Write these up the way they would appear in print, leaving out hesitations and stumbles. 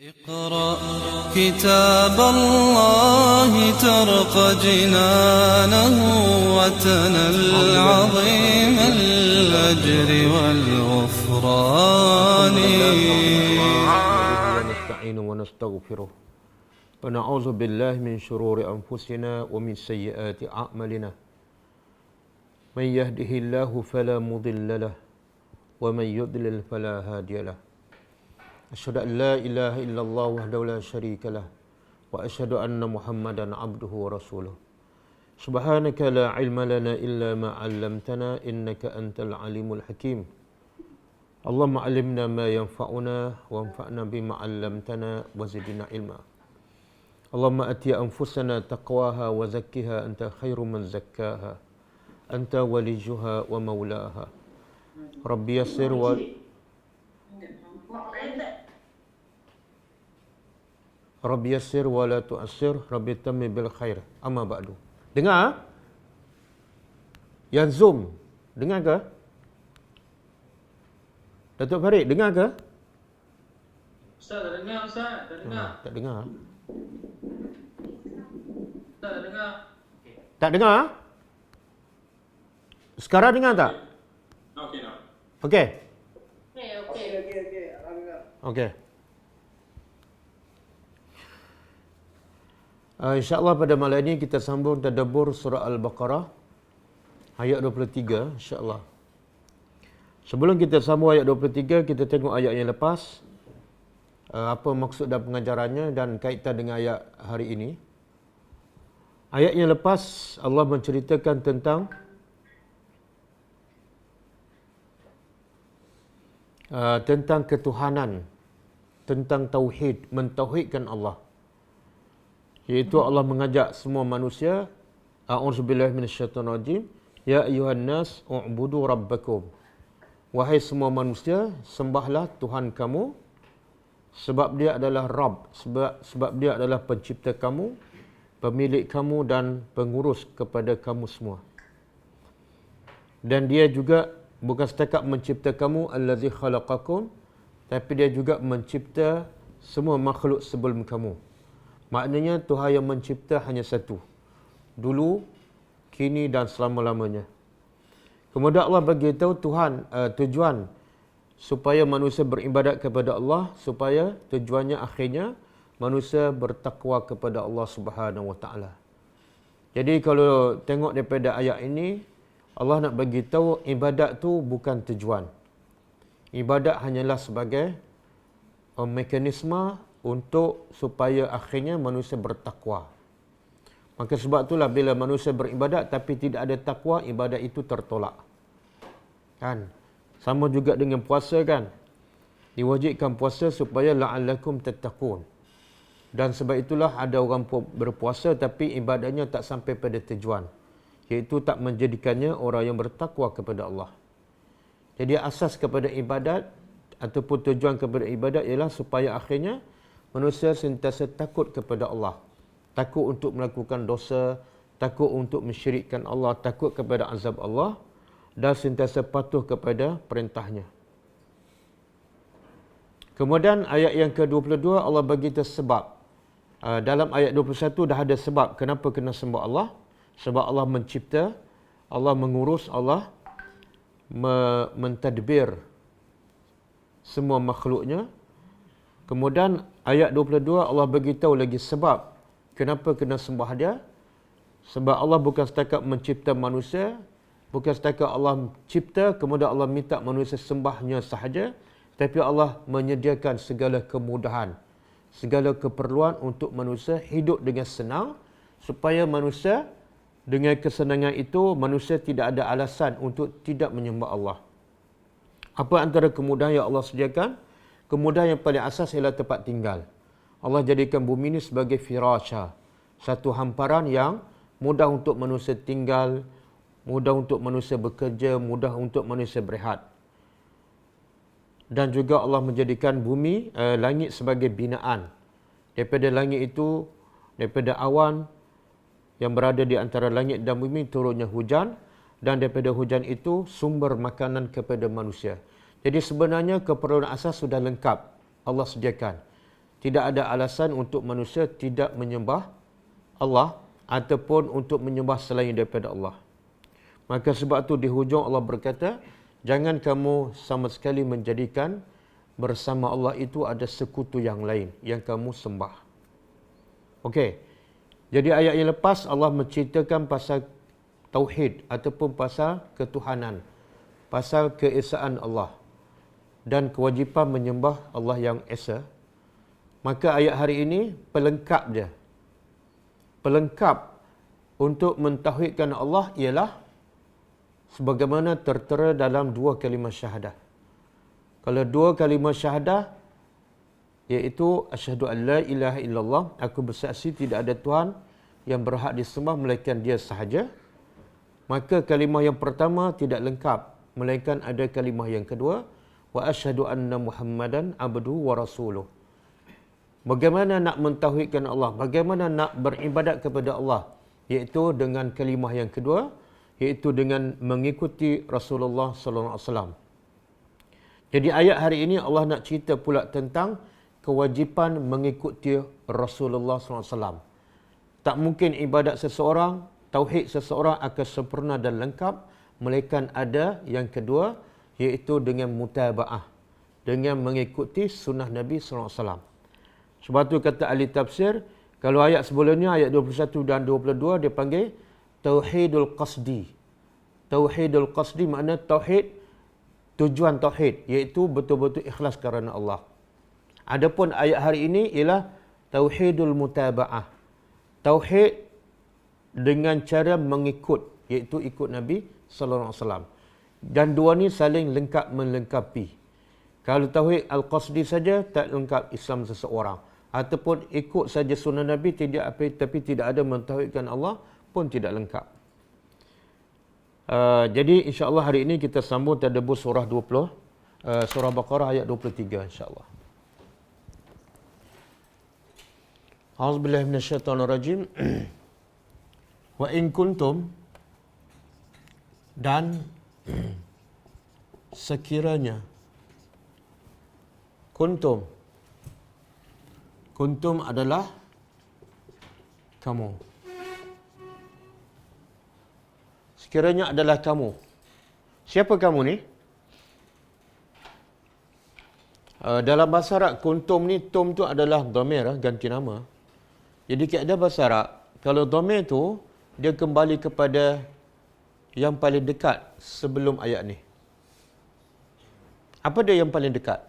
اقرأ كتاب الله ترق جنانه وتنل عظيم الأجر والغفران. نستعين ونستغفره ونعوذ بالله من شرور أنفسنا ومن سيئات أعمالنا. من يهده الله فلا مضل له ومن يضلل فلا هادي له. أشهد أن لا إله إلا الله وحده لا شريك له وأشهد أن محمدا عبده ورسوله. سبحانك لا علم لنا إلا ما علمتنا إنك أنت العليم الحكيم. اللهم علمنا ما ينفعنا وانفعنا بما علمتنا وزدنا علما. اللهم أتي أنفسنا تقواها وزكها أنت خير من زكاها أنت وليها ومولاها. ربي يسر Rabbi yassir wa la tu'assir, Rabbi tammi bil khair. Amma ba'du. Dengar? Yang Zoom, dengar ke? Datuk Farid, dengar ke? Ustaz, tak dengar Ustaz, tak dengar. Tak dengar. Ustaz, tak dengar. Tak dengar? Sekarang dengar tak? Okey, nak. Okey. Okey. Okey. InsyaAllah pada malam ini kita sambung tadabbur surah Al-Baqarah ayat 23 insyaAllah. Sebelum kita sambung ayat 23, kita tengok ayat yang lepas, apa maksud dan pengajarannya dan kaitan dengan ayat hari ini. Ayat yang lepas Allah menceritakan tentang ketuhanan, tentang tauhid, mentauhidkan Allah. Iaitu Allah mengajak semua manusia, a'udzubillahi minasyaitonirrajim, ya ayyuhan nas u'budu rabbakum. Wahai semua manusia, sembahlah Tuhan kamu sebab dia adalah Rabb, sebab dia adalah pencipta kamu, pemilik kamu dan pengurus kepada kamu semua. Dan dia juga bukan setakat mencipta kamu allazi khalaqakum, tapi dia juga mencipta semua makhluk sebelum kamu. Maknanya Tuhan yang mencipta hanya satu. Dulu, kini dan selama-lamanya. Kemudian Allah beritahu tujuan supaya manusia beribadat kepada Allah, supaya tujuannya akhirnya manusia bertakwa kepada Allah Subhanahu Wa Taala. Jadi kalau tengok daripada ayat ini, Allah nak beritahu ibadat tu bukan tujuan. Ibadat hanyalah sebagai mekanisme untuk supaya akhirnya manusia bertakwa. Maka sebab itulah bila manusia beribadat tapi tidak ada takwa, ibadat itu tertolak. Kan? Sama juga dengan puasa kan? Diwajibkan puasa supaya la'allakum tattaqun. Dan sebab itulah ada orang berpuasa tapi ibadahnya tak sampai pada tujuan. Iaitu tak menjadikannya orang yang bertakwa kepada Allah. Jadi asas kepada ibadat ataupun tujuan kepada ibadat ialah supaya akhirnya manusia sentiasa takut kepada Allah. Takut untuk melakukan dosa, takut untuk mensyirikkan Allah, takut kepada azab Allah dan sentiasa patuh kepada perintahnya. Kemudian ayat yang ke-22 Allah bagi kita sebab. Dalam ayat 21 dah ada sebab kenapa kena sembah Allah. Sebab Allah mencipta, Allah mengurus, Allah mentadbir semua makhluknya. Kemudian ayat 22 Allah beritahu lagi sebab kenapa kena sembah dia. Sebab Allah bukan setakat mencipta manusia, bukan setakat Allah cipta kemudian Allah minta manusia sembahnya sahaja, tapi Allah menyediakan segala kemudahan, segala keperluan untuk manusia hidup dengan senang, supaya manusia dengan kesenangan itu manusia tidak ada alasan untuk tidak menyembah Allah. Apa antara kemudahan yang Allah sediakan? Kemudahan yang paling asas ialah tempat tinggal. Allah jadikan bumi ini sebagai firasha, satu hamparan yang mudah untuk manusia tinggal, mudah untuk manusia bekerja, mudah untuk manusia berehat. Dan juga Allah menjadikan bumi, langit sebagai binaan. Daripada langit itu, daripada awan yang berada di antara langit dan bumi turunnya hujan, dan daripada hujan itu sumber makanan kepada manusia. Jadi sebenarnya keperluan asas sudah lengkap Allah sediakan. tidak ada alasan untuk manusia tidak menyembah Allah ataupun untuk menyembah selain daripada Allah. Maka sebab tu di hujung Allah berkata, jangan kamu sama sekali menjadikan bersama Allah itu ada sekutu yang lain yang kamu sembah. Okey. Jadi ayat yang lepas Allah menceritakan pasal tauhid ataupun pasal ketuhanan, pasal keesaan Allah dan kewajipan menyembah Allah yang esa. Maka ayat hari ini pelengkap dia. Pelengkap untuk mentauhidkan Allah ialah sebagaimana tertera dalam dua kalimah syahadah. Kalau dua kalimah syahadah, iaitu asyhadu an la ilaha illallah, aku bersaksi tidak ada Tuhan yang berhak disembah melainkan Dia sahaja. Maka kalimah yang pertama tidak lengkap, melainkan ada kalimah yang kedua, wa asyhadu anna Muhammadan abduhu wa rasuluh. Bagaimana nak mentauhidkan Allah? Bagaimana nak beribadat kepada Allah? Iaitu dengan kalimah yang kedua, iaitu dengan mengikuti Rasulullah sallallahu alaihi wasallam. Jadi ayat hari ini Allah nak cerita pula tentang kewajipan mengikuti Rasulullah sallallahu alaihi wasallam. Tak mungkin ibadat seseorang, tauhid seseorang akan sempurna dan lengkap melainkan ada yang kedua, iaitu dengan mutabaah, dengan mengikuti sunnah Nabi sallallahu alaihi wasallam. Sebab tu kata ahli tafsir, kalau ayat sebelumnya, ayat 21 dan 22, dia panggil tauhidul qasdi. Tauhidul qasdi makna tauhid, tujuan tauhid, iaitu betul-betul ikhlas kerana Allah. Adapun ayat hari ini ialah tauhidul mutabaah. Tauhid dengan cara mengikut, iaitu ikut Nabi sallallahu alaihi wasallam. Dan dua ni saling lengkap melengkapi. Kalau tauhid al-qasdi saja tak lengkap Islam seseorang. Ataupun ikut saja sunnah Nabi tapi tidak ada mentauhidkan Allah pun tidak lengkap. Jadi insya-Allah hari ini kita sambung tadabbur surah 20, surah Baqarah ayat 23 insya-Allah. A'udzubillahi minasyaitonirrajim. Wa in kuntum, dan sekiranya kuntum adalah kamu. Sekiranya adalah kamu. Siapa kamu ni? Dalam bahasa Arab, kuntum ni, tum tu adalah dhamir, ganti nama. Jadi kaedah bahasa Arab, kalau dhamir tu, dia kembali kepada yang paling dekat sebelum ayat ni. Apa dia yang paling dekat?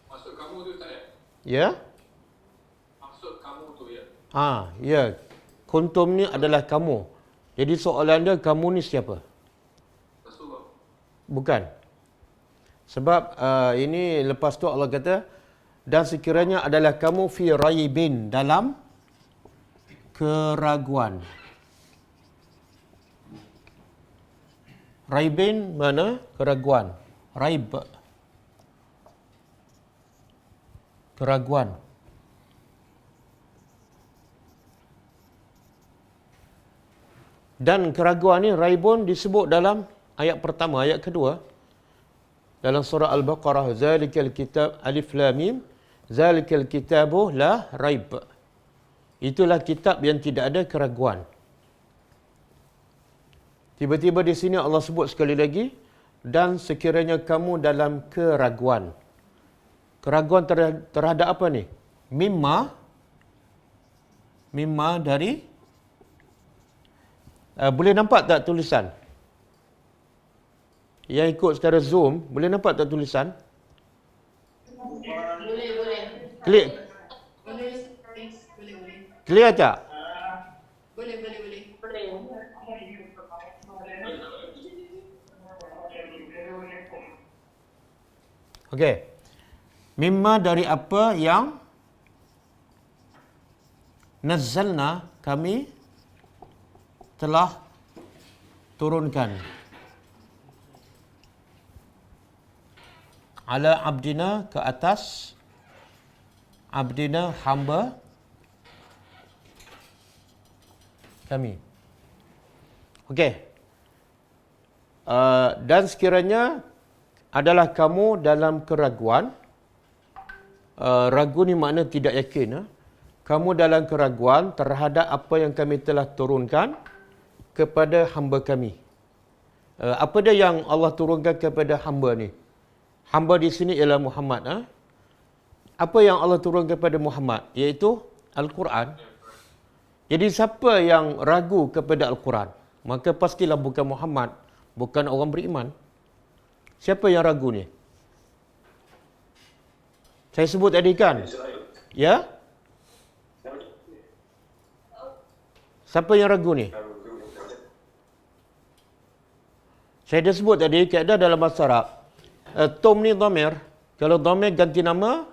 Maksud kamu tu tak ya? Ya? Maksud kamu tu ya? Ya. Kuntum ni adalah kamu. Jadi soalan dia, kamu ni siapa? Rasulullah. Bukan. Sebab ini lepas tu Allah kata, dan sekiranya adalah kamu fi raibin, dalam keraguan. Raibin mana? Keraguan. Raib. Keraguan. Dan keraguan ni, raibun, disebut dalam ayat pertama, ayat kedua. Dalam surah Al-Baqarah, Zalikal kitab, alif lam mim, Zalikal kitabu la raib. Itulah kitab yang tidak ada keraguan. Tiba-tiba di sini Allah sebut sekali lagi, dan sekiranya kamu dalam keraguan. Keraguan terhadap apa ni? Mimma dari, boleh nampak tak tulisan? Yang ikut secara Zoom, boleh nampak tak tulisan? Boleh. Klik. Clear tak? Boleh. Okey. Mimma dari apa yang nazzalna, kami telah turunkan ala abdina, ke atas abdina, hamba kami. Okey. Dan sekiranya adalah kamu dalam keraguan, ragu ni makna tidak yakin. Kamu dalam keraguan terhadap apa yang kami telah turunkan kepada hamba kami. Apa dia yang Allah turunkan kepada hamba ni? Hamba di sini ialah Muhammad. Apa yang Allah turunkan kepada Muhammad? Iaitu Al-Quran. Jadi siapa yang ragu kepada Al-Quran? Maka pastilah bukan Muhammad, bukan orang beriman. Siapa yang ragu ni? Saya sebut tadi kan? Ya? Siapa yang ragu ni? Saya dah sebut tadi, kaedah dalam bahasa Arab. Tom ni dhamir. Kalau dhamir ganti nama,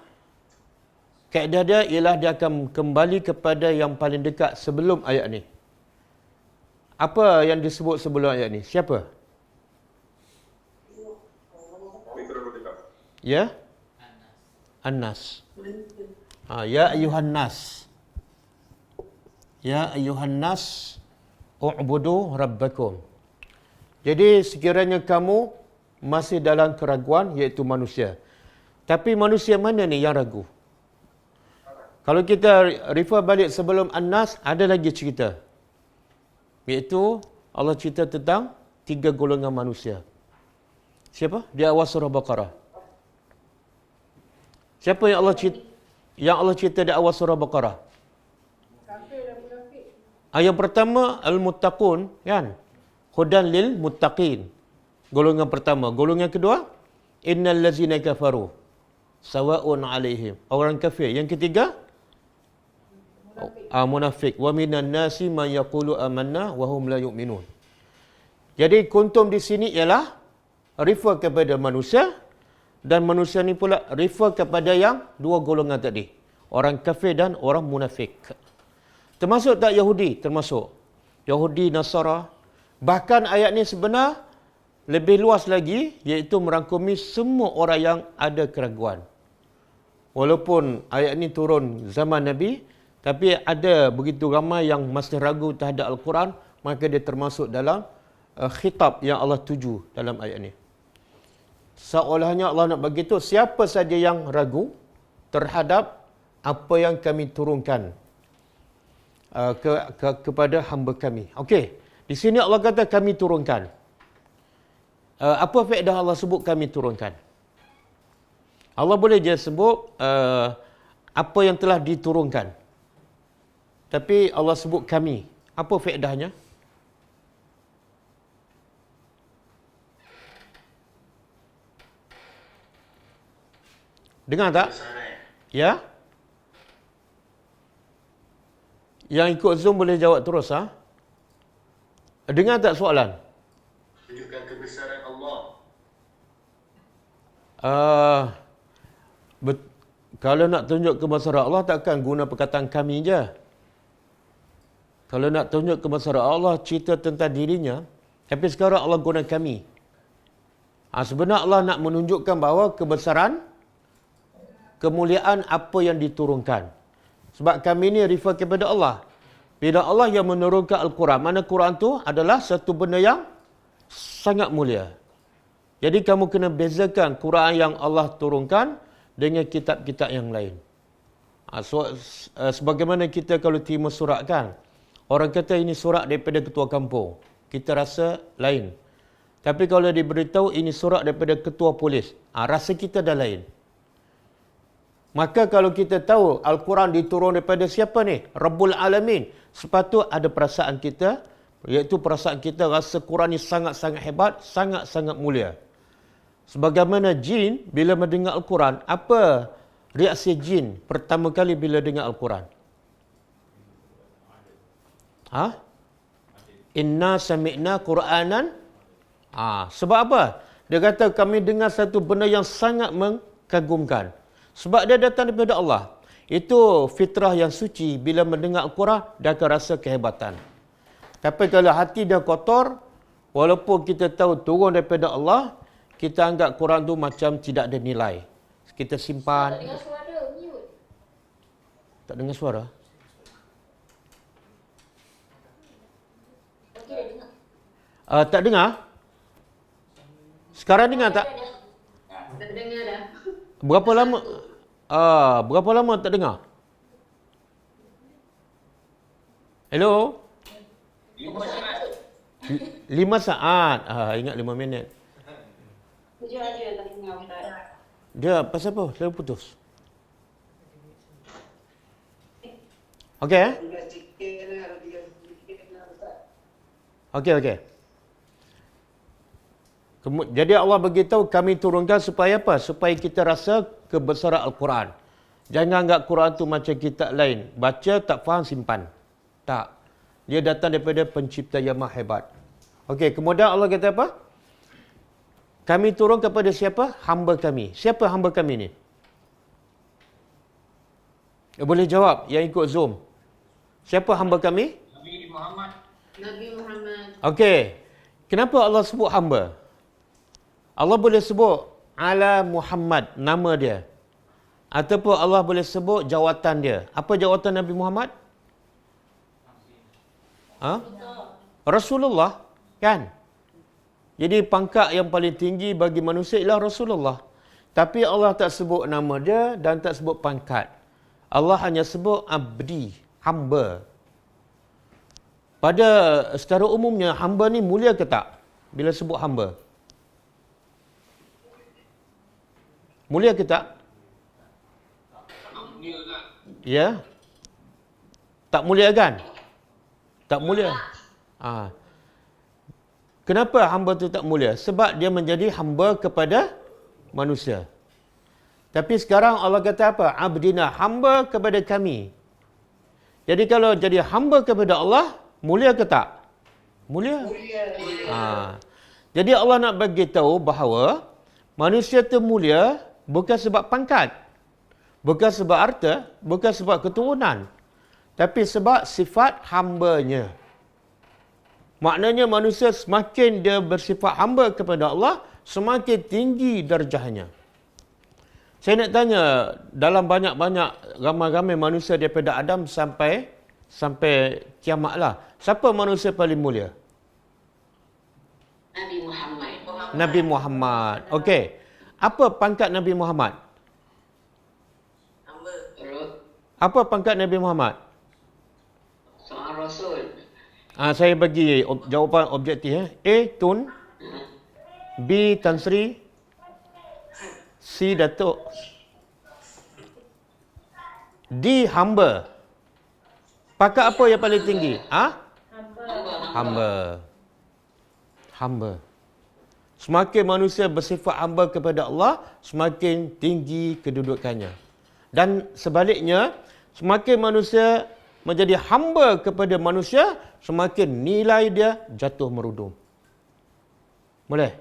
kaedah dia ialah dia akan kembali kepada yang paling dekat sebelum ayat ni. Apa yang disebut sebelum ayat ni? Siapa? Ya? An-Nas. Ya ayuhan nas. Ya ayuhan nas, u'budu rabbakum. Jadi sekiranya kamu masih dalam keraguan, iaitu manusia. Tapi manusia mana ni yang ragu? Kalau kita refer balik sebelum An-Nas, ada lagi cerita. Iaitu Allah cerita tentang 3 golongan manusia. Siapa? Di awal surah Baqarah. Siapa yang Allah cerita di awal surah Baqarah? Yang pertama al-muttaqun, kan? Hudan lil muttaqin. Golongan pertama. Golongan kedua, innal ladzina kafaru sawa'un 'alaihim. Orang kafir. Yang ketiga, munafik. Wa minan nasi man yaqulu amanna wa hum la yu'minun. Jadi kuntum di sini ialah refer kepada manusia, dan manusia ni pula refer kepada yang 2 golongan tadi. Orang kafir dan orang munafik. Termasuk tak Yahudi? Termasuk. Yahudi, Nasara. Bahkan ayat ni sebenar lebih luas lagi, iaitu merangkumi semua orang yang ada keraguan. Walaupun ayat ni turun zaman Nabi, tapi ada begitu ramai yang masih ragu terhadap Al-Quran, maka dia termasuk dalam khitab yang Allah tuju dalam ayat ni. Seolahnya Allah nak bagi tahu siapa saja yang ragu terhadap apa yang kami turunkan kepada hamba kami. Okey, di sini Allah kata kami turunkan. Apa faedah Allah sebut kami turunkan? Allah boleh je sebut apa yang telah diturunkan. Tapi Allah sebut kami. Apa faedahnya? Dengar tak? Ya? Yang ikut Zoom boleh jawab terus. Dengar tak soalan? Tunjukkan kebesaran Allah. Kalau nak tunjuk kebesaran Allah, takkan guna perkataan kami je. Kalau nak tunjuk kebesaran Allah, cerita tentang dirinya. Tapi sekarang Allah guna kami. Sebenarnya Allah nak menunjukkan bahawa kebesaran, kemuliaan apa yang diturunkan. Sebab kami ni refer kepada Allah. Bila Allah yang menurunkan Al-Quran, mana Quran tu adalah satu benda yang sangat mulia. Jadi kamu kena bezakan Quran yang Allah turunkan dengan kitab-kitab yang lain. Sebagaimana kita kalau terima surat kan, orang kata ini surat daripada ketua kampung, kita rasa lain. Tapi kalau diberitahu ini surat daripada ketua polis, rasa kita dah lain. Maka kalau kita tahu Al-Quran diturun daripada siapa ni? Rabbul Alamin. Sepatutnya ada perasaan kita, iaitu perasaan kita rasa Quran ni sangat-sangat hebat, sangat-sangat mulia. Sebagaimana jin bila mendengar Al-Quran, apa reaksi jin pertama kali bila dengar Al-Quran? Inna sami'na Qur'anan. Sebab apa? Dia kata kami dengar satu benda yang sangat mengagumkan. Sebab dia datang daripada Allah. Itu fitrah yang suci. Bila mendengar Al-Quran, dia akan rasa kehebatan. Tapi kalau hati dia kotor, walaupun kita tahu turun daripada Allah, kita anggap Quran tu macam tidak ada nilai. Kita simpan. Tak dengar suara? Tak dengar? Sekarang dengar tak? Tak dengar dah. Berapa lama? Berapa lama tak dengar? Hello? 5 saat. Ingat 5 minit. Tujuh aja tak dengar Ustaz. Dia pasal apa? Selalu putus. Okey. Okey. Jadi Allah beritahu kami turunkan supaya apa? Supaya kita rasa kebesaran Al-Quran. Jangan anggap Quran tu macam kitab lain. Baca, tak faham, simpan. Tak. Dia datang daripada pencipta yang maha hebat. Okey, kemudian Allah kata apa? Kami turun kepada siapa? Hamba kami. Siapa hamba kami ni? Boleh jawab yang ikut Zoom. Siapa hamba kami? Nabi Muhammad. Nabi Muhammad. Okey. Kenapa Allah sebut hamba? Allah boleh sebut ala Muhammad, nama dia. Ataupun Allah boleh sebut jawatan dia. Apa jawatan Nabi Muhammad? Rasulullah, kan? Jadi pangkat yang paling tinggi bagi manusia ialah Rasulullah. Tapi Allah tak sebut nama dia dan tak sebut pangkat. Allah hanya sebut abdi, hamba. Pada secara umumnya, hamba ni mulia ke tak? Bila sebut hamba. Mulia ke tak? Ya? Tak mulia kan? Tak mulia. Kenapa hamba tu tak mulia? Sebab dia menjadi hamba kepada manusia. Tapi sekarang Allah kata apa? Abdina, hamba kepada kami. Jadi kalau jadi hamba kepada Allah, mulia ke tak? Mulia. Jadi Allah nak bagi tahu bahawa manusia itu mulia bukan sebab pangkat, bukan sebab harta, bukan sebab keturunan, tapi sebab sifat hambanya. Maknanya manusia semakin dia bersifat hamba kepada Allah, semakin tinggi darjahnya. Saya nak tanya, dalam banyak-banyak ramai-ramai manusia daripada Adam sampai kiamatlah, siapa manusia paling mulia? Nabi Muhammad. Nabi Muhammad. Okey. Apa pangkat Nabi Muhammad? Hamba. Apa pangkat Nabi Muhammad? Seorang Rasul. Saya bagi jawapan objektif. A. Tun. B. Tan Sri. C. Datuk. D. Hamba. Pangkat apa yang paling tinggi? Hamba. Semakin manusia bersifat hamba kepada Allah, semakin tinggi kedudukannya. Dan sebaliknya, semakin manusia menjadi hamba kepada manusia, semakin nilai dia jatuh merudum. Boleh?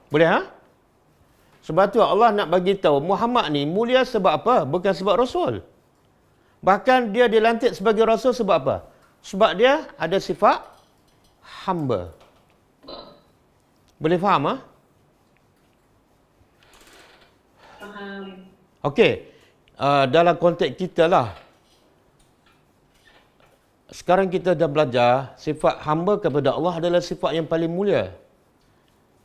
Boleh, Sebab tu Allah nak bagi tahu Muhammad ni mulia sebab apa? Bukan sebab Rasul. Bahkan dia dilantik sebagai Rasul sebab apa? Sebab dia ada sifat hamba. Boleh faham? Faham. Okey. Dalam konteks kita lah. Sekarang kita dah belajar sifat hamba kepada Allah adalah sifat yang paling mulia.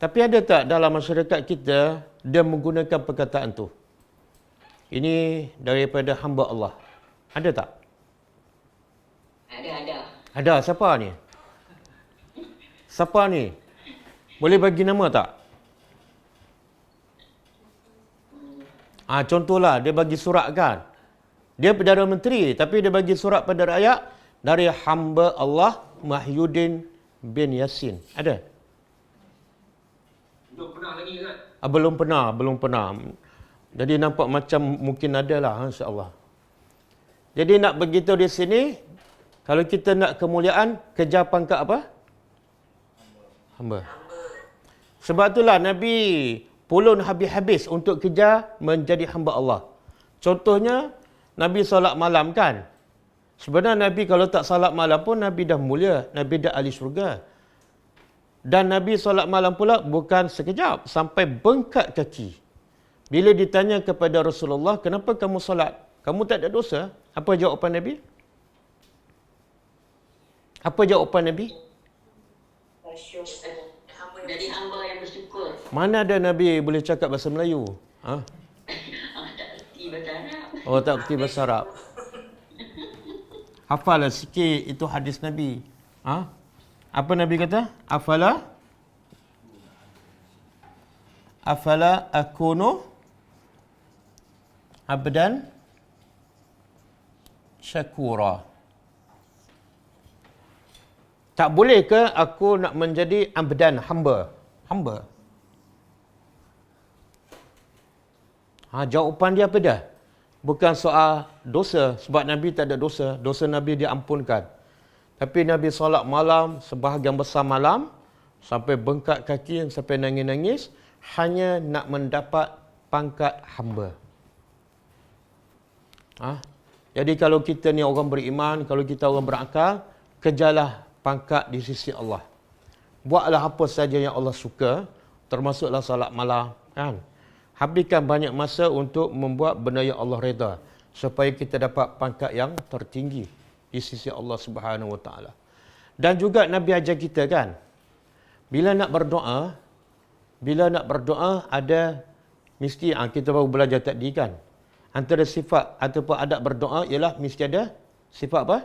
Tapi ada tak dalam masyarakat kita dia menggunakan perkataan tu? Ini daripada hamba Allah. Ada tak? Ada. Ada. Siapa ni? Siapa ni? Boleh bagi nama tak? Contohlah, dia bagi surat kan. Dia Perdana Menteri, tapi dia bagi surat pada rakyat dari hamba Allah Mahyudin bin Yassin. Ada? Belum pernah lagi kan? Belum pernah. Jadi nampak macam mungkin ada lah, insya-Allah. Jadi nak beritahu di sini, kalau kita nak kemuliaan, kejar pangkat apa? Hamba. Sebab itulah Nabi pulun habis-habis untuk kejar menjadi hamba Allah. Contohnya, Nabi solat malam kan? Sebenarnya Nabi kalau tak solat malam pun Nabi dah mulia. Nabi dah ahli syurga. Dan Nabi solat malam pula bukan sekejap. Sampai bengkak kaki. Bila ditanya kepada Rasulullah, kenapa kamu solat? Kamu tak ada dosa? Apa jawapan Nabi? Apa jawapan Nabi? Jadi hamba yang bersyukur. Mana ada Nabi boleh cakap bahasa Melayu? Ha? Tak erti bahasa Arab. Oh, tak erti bahasa Arab. Hafallah sikit itu hadis Nabi. Ha? Apa Nabi kata? Afala akunu abdan syakura. Tak boleh ke aku nak menjadi abdan, hamba? Hamba. Jawapan dia apa dah? Bukan soal dosa, sebab Nabi tak ada dosa. Dosa Nabi diampunkan. Tapi Nabi solat malam, sebahagian besar malam, sampai bengkak kaki, sampai nangis-nangis, hanya nak mendapat pangkat hamba. Jadi kalau kita ni orang beriman, kalau kita orang berakal, kejarlah pangkat di sisi Allah. Buatlah apa saja yang Allah suka, termasuklah salat malam, kan? Habiskan banyak masa untuk membuat benda yang Allah redha, supaya kita dapat pangkat yang tertinggi di sisi Allah Subhanahu Wa Taala. Dan juga Nabi ajar kita, kan, bila nak berdoa ada mesti kita baru belajar tadi, kan, antara sifat ataupun adab berdoa ialah mesti ada sifat apa?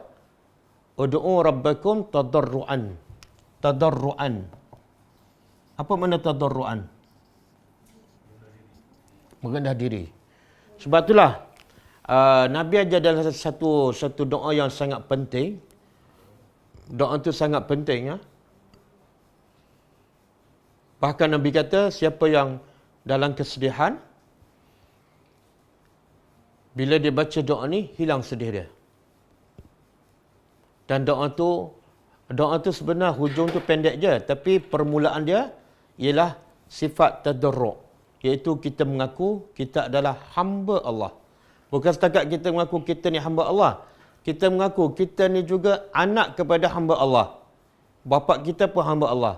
Ud'u rabbakum tadarruan. Tadarruan. Apa makna tadarruan? Merendah diri. Sebab itulah Nabi ajar dalam satu doa yang sangat penting. Doa itu sangat penting, ya. Bahkan Nabi kata, siapa yang dalam kesedihan, bila dia baca doa ni, hilang sedih dia. Dan doa tu sebenarnya hujung tu pendek je, tapi permulaan dia ialah sifat tadarru', iaitu kita mengaku kita adalah hamba Allah. Bukan setakat kita mengaku kita ni hamba Allah, kita mengaku kita ni juga anak kepada hamba Allah. Bapa kita pun hamba Allah.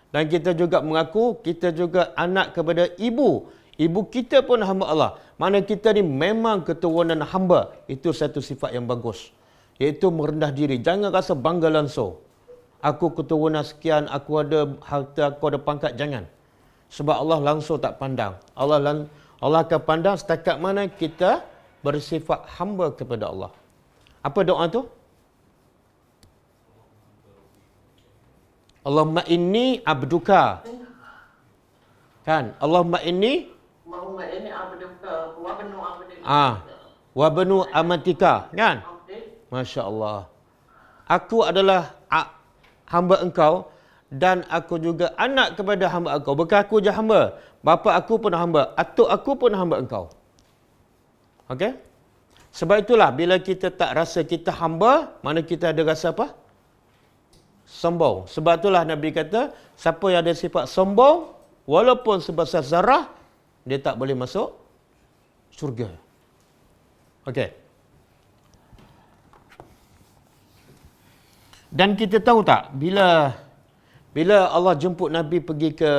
Dan kita juga mengaku kita juga anak kepada ibu. Ibu kita pun hamba Allah. Mana kita ni memang keturunan hamba. Itu satu sifat yang bagus, iaitu merendah diri. Jangan rasa bangga langsung. Aku keturunan sekian, aku ada harta, aku ada pangkat. Jangan. Sebab Allah langsung tak pandang. Allah akan pandang setakat mana kita bersifat hamba kepada Allah. Apa doa tu? Allahumma inni abduka. Kan? Allahumma inni abduka wa banu abdika. Wa banu amatika. Kan? Masya Allah. Aku adalah hamba engkau dan aku juga anak kepada hamba engkau. Bukan aku je hamba. Bapa aku pun hamba. Atuk aku pun hamba engkau. Okey? Sebab itulah bila kita tak rasa kita hamba, mana kita ada rasa apa? Sombong. Sebab itulah Nabi kata, siapa yang ada sifat sombong, walaupun sebesar zarah, dia tak boleh masuk syurga. Okey. Dan kita tahu tak, bila Allah jemput Nabi pergi ke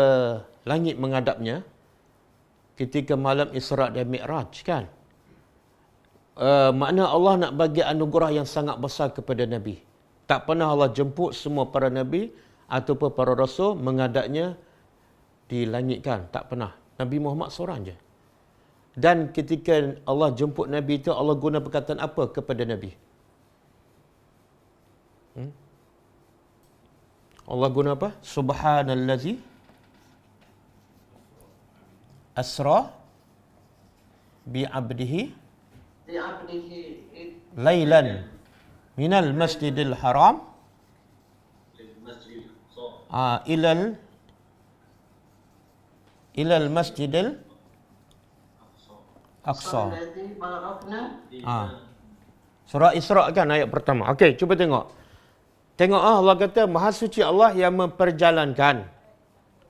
langit menghadapnya, ketika malam Isra' dan Mi'raj, kan? Makna Allah nak bagi anugerah yang sangat besar kepada Nabi. Tak pernah Allah jemput semua para Nabi ataupun para Rasul menghadapnya di langit, kan? Tak pernah. Nabi Muhammad seorang je. Dan ketika Allah jemput Nabi itu, Allah guna perkataan apa kepada Nabi? Allah guna apa? Subhanallazi asra bi'abdihi lailan minal masjidil haram ilal masjidil aqsa. Surah Isra' kan ayat pertama. Okey, cuba tengok. Tengok Allah kata Maha Suci Allah yang memperjalankan.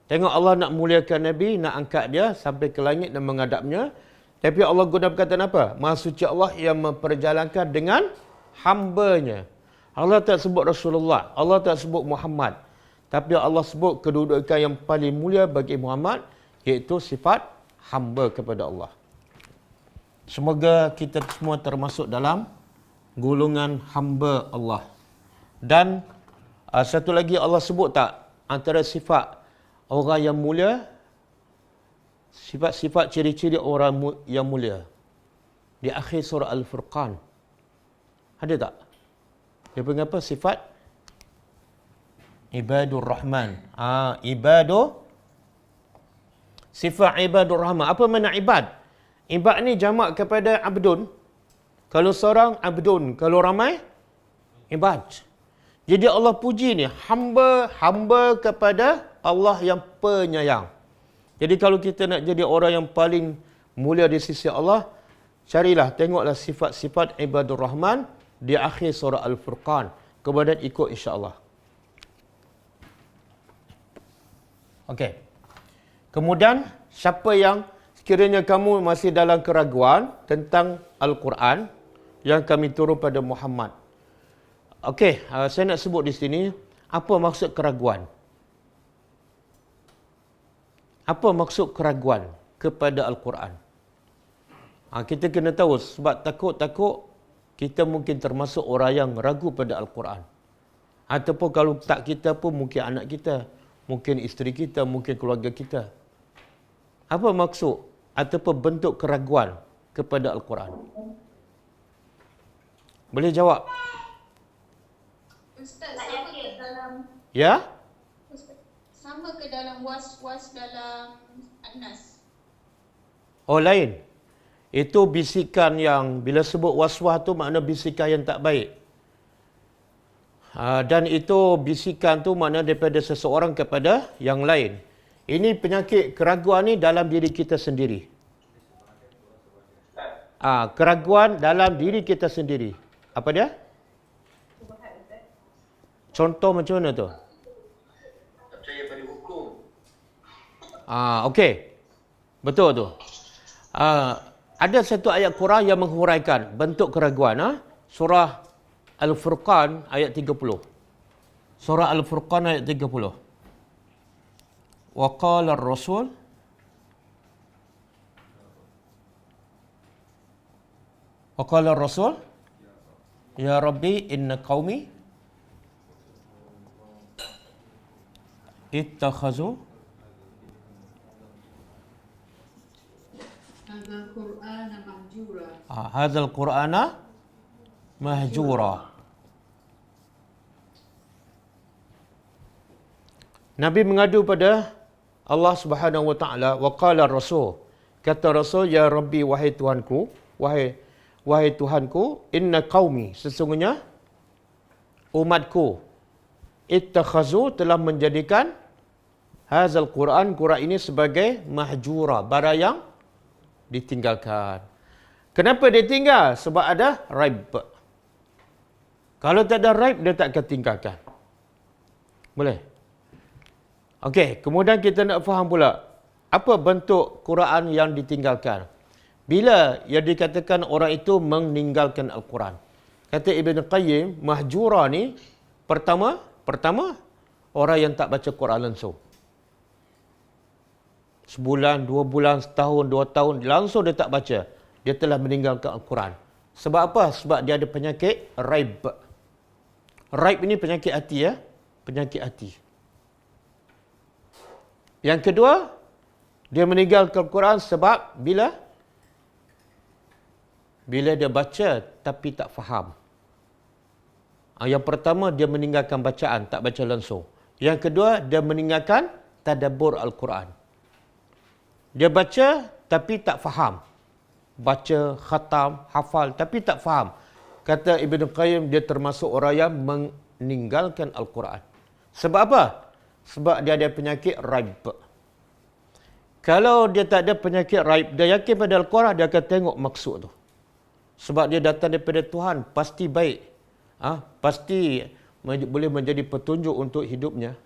Tengok Allah nak muliakan Nabi, nak angkat dia sampai ke langit dan menghadapnya. Tapi Allah guna perkataan apa? Maha Suci Allah yang memperjalankan dengan hambanya. Allah tak sebut Rasulullah, Allah tak sebut Muhammad. Tapi Allah sebut kedudukan yang paling mulia bagi Muhammad, iaitu sifat hamba kepada Allah. Semoga kita semua termasuk dalam golongan hamba Allah. Dan satu lagi Allah sebut tak antara sifat orang yang mulia, sifat-sifat ciri-ciri orang yang mulia di akhir surah Al-Furqan. Ada tak? Dia panggil apa? Sifat Ibadur Rahman. Sifat Ibadur Rahman. Apa makna ibad? Ibad ni jamak kepada abdun. Kalau seorang abdun, kalau ramai ibad. Jadi Allah puji ni hamba kepada Allah yang penyayang. Jadi kalau kita nak jadi orang yang paling mulia di sisi Allah, carilah, tengoklah sifat-sifat Ibadur Rahman di akhir surah Al-Furqan. Kemudian ikut insya-Allah. Okey. Kemudian siapa yang sekiranya kamu masih dalam keraguan tentang Al-Quran yang kami turun pada Muhammad. Okey, saya nak sebut di sini apa maksud keraguan. Apa maksud keraguan kepada Al-Quran? Kita kena tahu sebab takut-takut kita mungkin termasuk orang yang ragu pada Al-Quran. Ataupun kalau tak kita pun mungkin anak kita, mungkin isteri kita, mungkin keluarga kita. Apa maksud ataupun bentuk keraguan kepada Al-Quran? Boleh jawab? Ustaz, sama ke dalam Ya? sama ke dalam was-was dalam An-Nas? Oh, lain. Itu bisikan yang, bila sebut waswah tu makna bisikan yang tak baik. Dan itu bisikan tu makna daripada seseorang kepada yang lain. Ini penyakit keraguan ni dalam diri kita sendiri. Keraguan dalam diri kita sendiri. Apa dia? Contoh macam mana tu? Tak percaya pada hukum. Okey. Betul tu. Ada satu ayat Quran yang menghuraikan bentuk keraguan. Surah Al-Furqan ayat 30. Surah Al-Furqan ayat 30. Wa qala ar-rasul ya Rabbi inna qaumi ittakhazu hadzal qur'ana mahjura. Nabi mengadu pada Allah Subhanahu wa taala, wa qala rasul, kata Rasul, ya Rabbi, wahai Tuhanku, wahai Tuhanku, inna qaumi, sesungguhnya umatku, ittakhazu, telah menjadikan hadzal Quran ini sebagai mahjura, barang yang ditinggalkan. Kenapa dia tinggal? Sebab ada raib. Kalau tak ada raib, dia tak akan tinggalkan. Boleh? Okey, kemudian kita nak faham pula apa bentuk Quran yang ditinggalkan. Bila yang dikatakan orang itu meninggalkan Al-Quran. Kata Ibn Qayyim, mahjura ni pertama orang yang tak baca Quran langsung. Sebulan, 2 bulan, setahun, 2 tahun, langsung dia tak baca. Dia telah meninggalkan Al-Quran. Sebab apa? Sebab dia ada penyakit raib. Raib ini penyakit hati, ya. Penyakit hati. Yang kedua, dia meninggalkan Al-Quran sebab bila dia baca tapi tak faham. Yang pertama, dia meninggalkan bacaan, tak baca langsung. Yang kedua, dia meninggalkan tadabbur Al-Quran. Dia baca tapi tak faham. Baca, khatam, hafal tapi tak faham. Kata Ibn Qayyim, dia termasuk orang yang meninggalkan Al-Quran. Sebab apa? Sebab dia ada penyakit raib. Kalau dia tak ada penyakit raib, dia yakin pada Al-Quran, dia akan tengok maksud tu. Sebab dia datang daripada Tuhan, pasti baik. Pasti boleh menjadi petunjuk untuk hidupnya.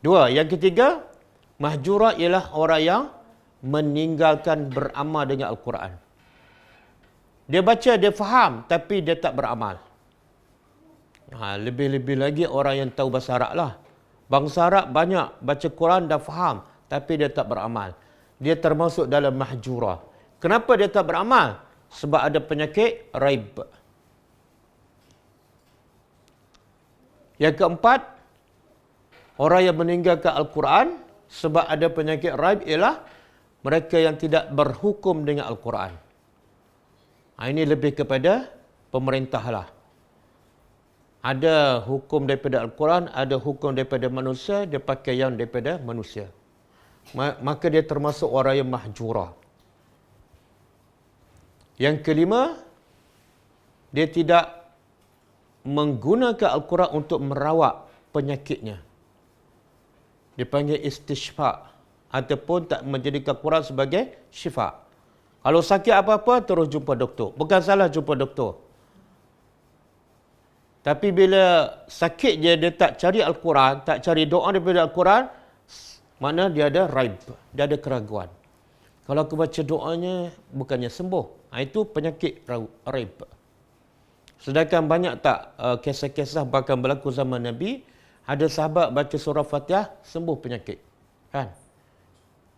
Dua, yang ketiga, mahjura ialah orang yang meninggalkan beramal dengan Al-Quran. Dia baca, dia faham, tapi dia tak beramal. Lebih-lebih lagi orang yang tahu bahasa Arab lah. Bangsa Arab banyak baca Quran dah faham, tapi dia tak beramal. Dia termasuk dalam mahjura. Kenapa dia tak beramal? Sebab ada penyakit raib. Yang keempat, orang yang meninggalkan Al-Quran sebab ada penyakit raib ialah mereka yang tidak berhukum dengan Al-Quran. Ini lebih kepada pemerintah lah. Ada hukum daripada Al-Quran, ada hukum daripada manusia, dia pakai yang daripada manusia. Maka dia termasuk orang yang mahjurah. Yang kelima, dia tidak menggunakan Al-Quran untuk merawat penyakitnya. Dipanggil istishfa ataupun tak menjadikan Quran sebagai syifa. Kalau sakit apa-apa terus jumpa doktor. Bukan salah jumpa doktor. Tapi bila sakit je dia tak cari Al-Quran, tak cari doa daripada Al-Quran, makna dia ada raib, dia ada keraguan. Kalau aku baca doanya bukannya sembuh. Itu penyakit raib. Sedangkan banyak tak kisah-kisah bahkan berlaku zaman Nabi, ada sahabat baca surah Fatihah sembuh penyakit. Kan?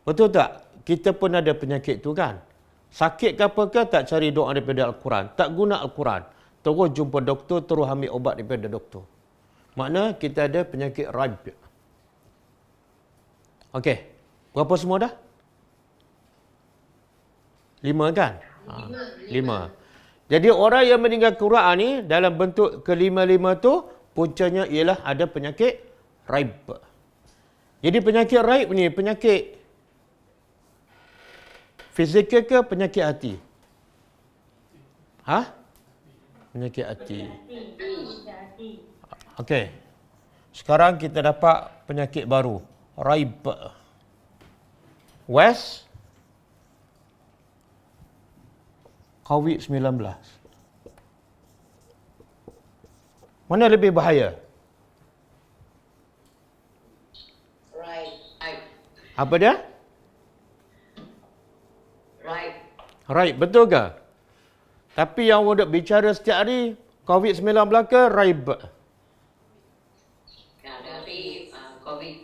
Betul tak? Kita pun ada penyakit tu kan? Sakit ke apakah tak cari doa daripada Al-Quran, tak guna Al-Quran. Terus jumpa doktor, terus ambil obat daripada doktor. Makna kita ada penyakit raib. Okey. Berapa semua dah? 5 kan? 5. Jadi orang yang meninggal Quran ni dalam bentuk kelima-lima tu puncanya ialah ada penyakit raib. Jadi penyakit raib ni penyakit fizikal ke penyakit hati? Penyakit hati. Okey. Sekarang kita dapat penyakit baru. Raib. West. COVID-19. Mana lebih bahaya? Right. Apa dia? Right. Raib. Betul ke? Tapi yang orang bicara setiap hari, COVID-19 ke raib? Tapi COVID.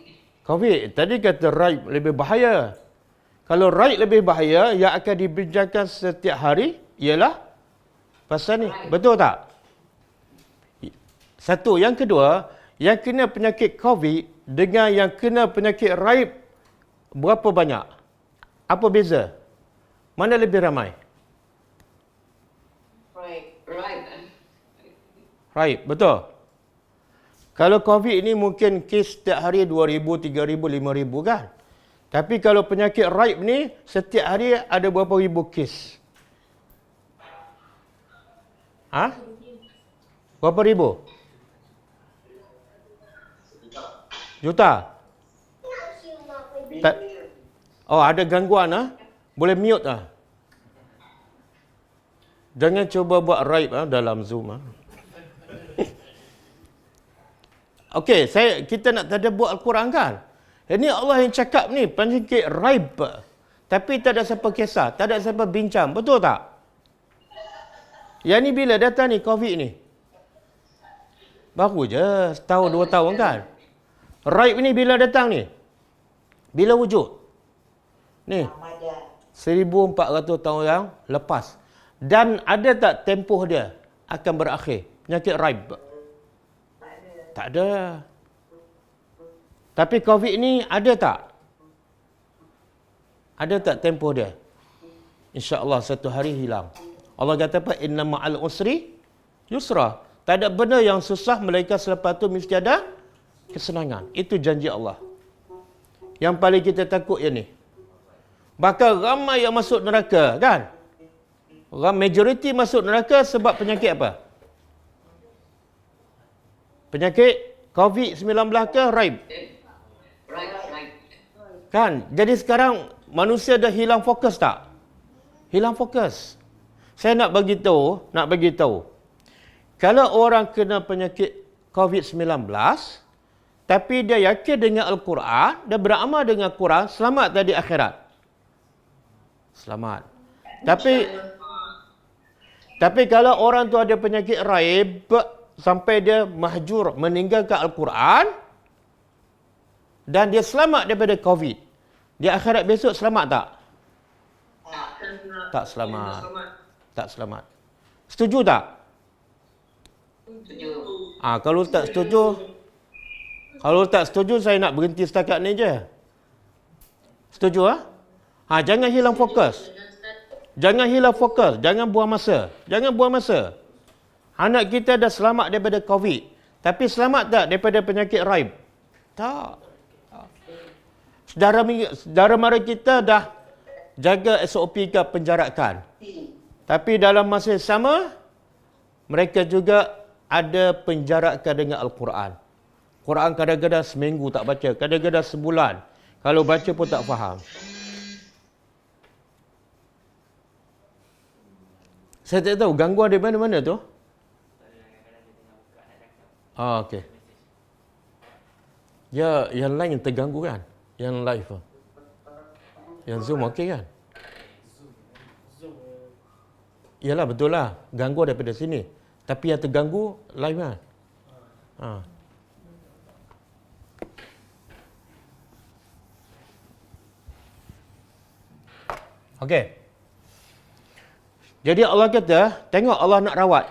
COVID. Tadi kata raib lebih bahaya. Kalau raib lebih bahaya, yang akan dibincangkan setiap hari ialah pasal ni. Betul tak? Satu. Yang kedua, yang kena penyakit COVID dengan yang kena penyakit raib, berapa banyak? Apa beza? Mana lebih ramai? Raib, betul. Kalau COVID ni mungkin kes setiap hari 2,000, 3,000, 5,000 kan? Tapi kalau penyakit raib ni, setiap hari ada berapa ribu kes? Berapa ribu? Juta? Oh, ada gangguan Boleh mute Jangan cuba buat raib dalam Zoom Okey, kita nak tadabbur Al-Quran kan? Ini Allah yang cakap ni, penyakit raib. Tapi tak ada siapa kisah, tak ada siapa bincang. Betul tak? Yang ni bila datang ni, COVID ni? Baru je, setahun, 2 tahun kan? Raib ni bila datang ni? Bila wujud? Ni, 1,400 tahun yang lepas. Dan ada tak tempoh dia akan berakhir? Penyakit raib? Tak ada. Tapi COVID ni ada tak? Ada tak tempoh dia? InsyaAllah satu hari hilang. Allah kata apa? Inna ma'al usri yusra. Tak ada benda yang susah melainkan selepas tu mesti ada kesenangan. Itu janji Allah. Yang paling kita takut yang ni. Bahkan ramai yang masuk neraka kan? Majoriti masuk neraka sebab penyakit apa? Penyakit COVID-19 ke raib? Kan? Jadi sekarang manusia dah hilang fokus tak? Hilang fokus. Saya nak bagi tahu. Kalau orang kena penyakit COVID-19, tapi dia yakin dengan Al-Quran, dia beramal dengan Quran, selamat tadi akhirat. Selamat. Tapi kalau orang tu ada penyakit raib, sampai dia mahjur meninggalkan Al-Quran dan dia selamat daripada COVID. Di akhirat besok selamat tak? Tak selamat. Tak selamat. Setuju tak? Setuju. Kalau tak setuju, saya nak berhenti setakat ni je. Setuju jangan hilang fokus. Jangan hilang fokus, jangan buang masa. Jangan buang masa. Anak kita dah selamat daripada COVID. Tapi selamat tak daripada penyakit raib? Tak. Saudara mara kita dah jaga SOP ke penjarakan. Tapi dalam masa yang sama, mereka juga ada penjarakan dengan Al-Quran. Quran kadang-kadang seminggu tak baca, kadang-kadang sebulan. Kalau baca pun tak faham. Saya tak tahu gangguan dari mana-mana tu. Okey. Ya, yang lain yang terganggu kan? Yang live tu. Yang Zoom okey kan? Yalah, betul lah. Ganggu daripada sini. Tapi yang terganggu live kan? Okey. Jadi Allah kata, tengok Allah nak rawat.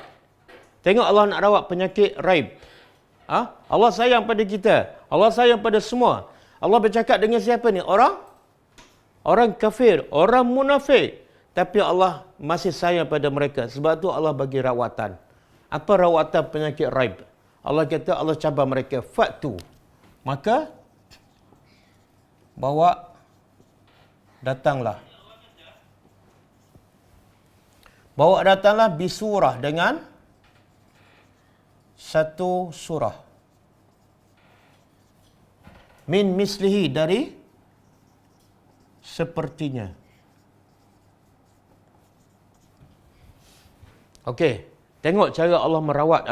Tengok Allah nak rawat penyakit raib. Allah sayang pada kita. Allah sayang pada semua. Allah bercakap dengan siapa ni? Orang kafir, orang munafik. Tapi Allah masih sayang pada mereka. Sebab tu Allah bagi rawatan. Apa rawatan penyakit raib? Allah kata Allah cabar mereka. Fatu. Maka datanglah bisurah dengan satu surah. Min mislihi, dari sepertinya. Okey, tengok cara Allah merawat.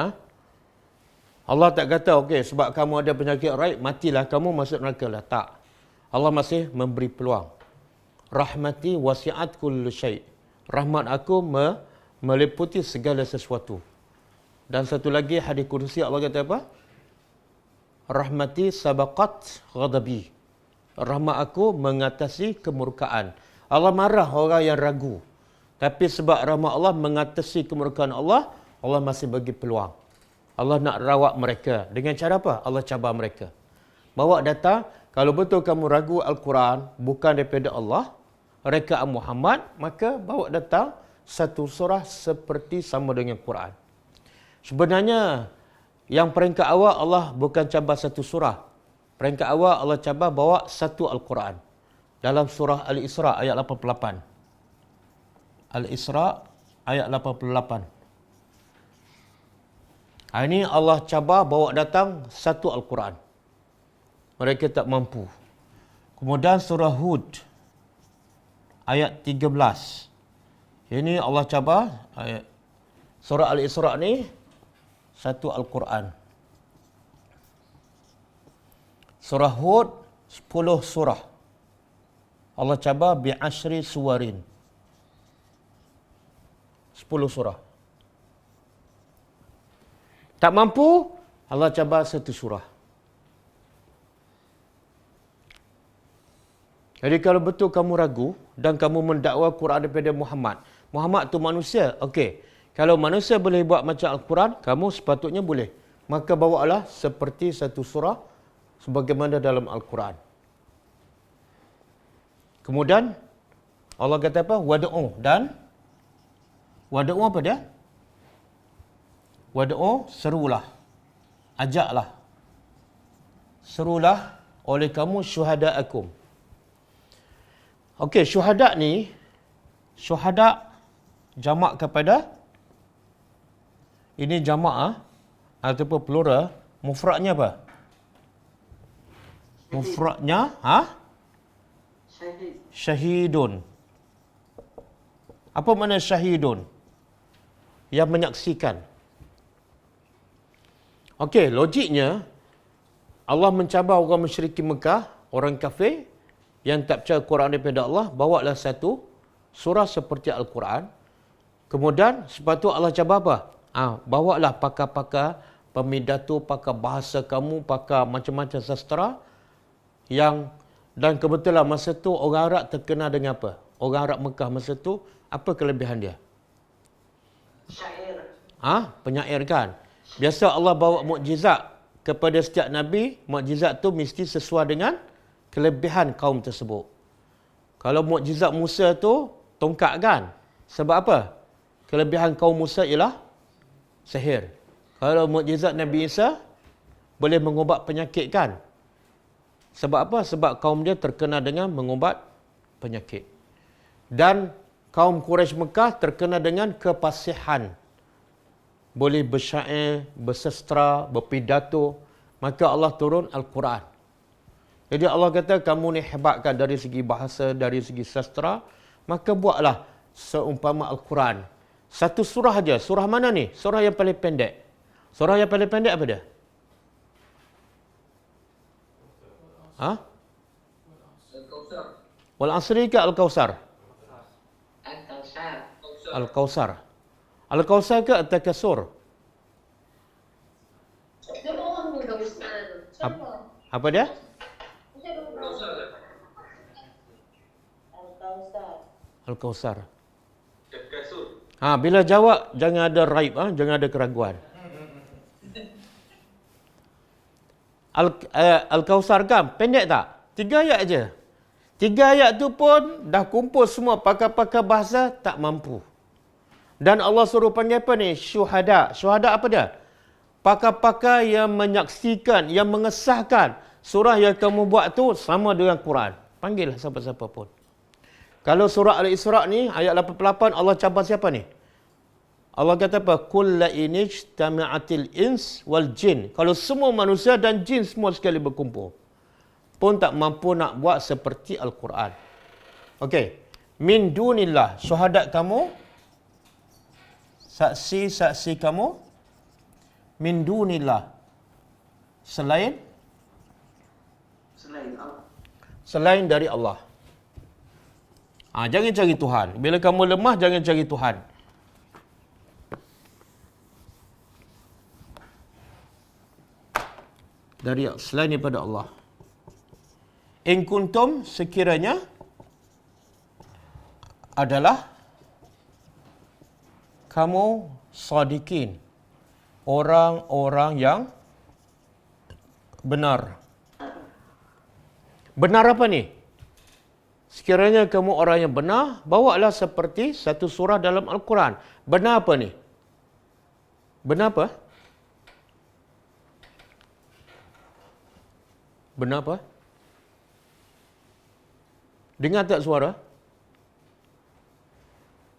Allah tak kata, okey, sebab kamu ada penyakit raib, matilah kamu, masuk neraka lah. Tak. Allah masih memberi peluang. Rahmati wasi'at kullu syai'. Rahmat aku meliputi segala sesuatu. Dan satu lagi hadis kursi Allah kata apa? Rahmati sabaqat ghadabi. Rahmat aku mengatasi kemurkaan. Allah marah orang yang ragu. Tapi sebab rahmat Allah mengatasi kemurkaan Allah, Allah masih bagi peluang. Allah nak rawat mereka. Dengan cara apa? Allah cabar mereka. Bawa data, kalau betul kamu ragu Al-Quran bukan daripada Allah, rekaan Muhammad, maka bawa datang satu surah seperti sama dengan Quran. Sebenarnya yang peringkat awal Allah bukan cabar satu surah. Peringkat awal Allah cabar bawa satu Al-Quran. Dalam surah Al-Isra ayat 88. Al-Isra ayat 88. Ini Allah cabar bawa datang satu Al-Quran. Mereka tak mampu. Kemudian surah Hud ayat 13. Ini Allah cabar ayat surah Al-Isra ni satu Al-Quran. Surah Hud 10 surah. Allah cabar bi'ashri suwarin. 10 surah. Tak mampu, Allah cabar satu surah. Jadi kalau betul kamu ragu dan kamu mendakwa Quran daripada Muhammad. Muhammad tu manusia. Okey. Kalau manusia boleh buat macam Al-Quran, kamu sepatutnya boleh. Maka bawalah seperti satu surah sebagaimana dalam Al-Quran. Kemudian Allah kata apa? Wad'u, dan wad'u apa dia? Wad'u, serulah. Ajaklah. Serulah oleh kamu syuhada'akum. Okey, syuhada ni, syuhada jamak kepada, ini jamak ataupun plural, mufradnya apa? Mufradnya syahidun. Apa makna syahidun? Yang menyaksikan. Okey, logiknya Allah mencabar orang musyrikin Mekah, orang kafir yang tak percaya Quran daripada Allah, bawalah satu surah seperti Al-Quran. Kemudian sepatut Allah cabar apa? Bawalah pakar-pakar pemidato, pakar bahasa kamu, pakar macam-macam sastra yang, dan kebetulan masa tu orang Arab terkenal dengan apa? Orang Arab Mekah masa tu, apa kelebihan dia? Syair. Penyair kan? Biasa Allah bawa mukjizat kepada setiap Nabi, mukjizat tu mesti sesuai dengan kelebihan kaum tersebut. Kalau mukjizat Musa tu tongkat kan? Sebab apa? Kelebihan kaum Musa ialah sihir. Kalau mukjizat Nabi Isa boleh mengubat penyakit kan? Sebab apa? Sebab kaum dia terkenal dengan mengubat penyakit. Dan kaum Quraisy Mekah terkenal dengan kepasihan. Boleh bersyair, bersastra, berpidato. Maka Allah turun Al-Quran. Jadi Allah kata, kamu ni hebatkan dari segi bahasa, dari segi sastra. Maka buatlah seumpama Al-Quran. Satu surah aja. Surah mana ni? Surah yang paling pendek. Surah yang paling pendek apa dia? Ha? Wal Asri ke Al-Kawsar? Al-Kawsar. Al-Kawsar. Al-Kawsar ke At-Takasur? Apa dia? Al-Kawsar. Bila jawab jangan ada raib, jangan ada keraguan. Al-Kawsar kan pendek tak? 3 ayat aja. 3 ayat tu pun dah kumpul semua pakar-pakar bahasa tak mampu. Dan Allah suruh panggil apa ni? Syuhada. Syuhada apa dia? Pakar-pakar yang menyaksikan, yang mengesahkan surah yang kamu buat tu sama dengan Quran. Panggil siapa-siapa pun. Kalau surah Al-Isra' ni, ayat 88, Allah cabar siapa ni? Allah kata apa? Kulla inijtama'atil ins wal jin. Kalau semua manusia dan jin semua sekali berkumpul, pun tak mampu nak buat seperti Al-Quran. Okey. Min dunillah. Syahadat kamu, saksi-saksi kamu, min dunillah. Selain dari Allah. Jangan cari Tuhan. Bila kamu lemah, jangan cari Tuhan. Selain daripada Allah. In kuntum, sekiranya adalah kamu sadiqin, orang-orang yang benar. Benar apa ni? Sekiranya kamu orang yang benar, bawalah seperti satu surah dalam Al-Quran. Benar apa ni? Benar apa? Benar apa? Dengar tak suara?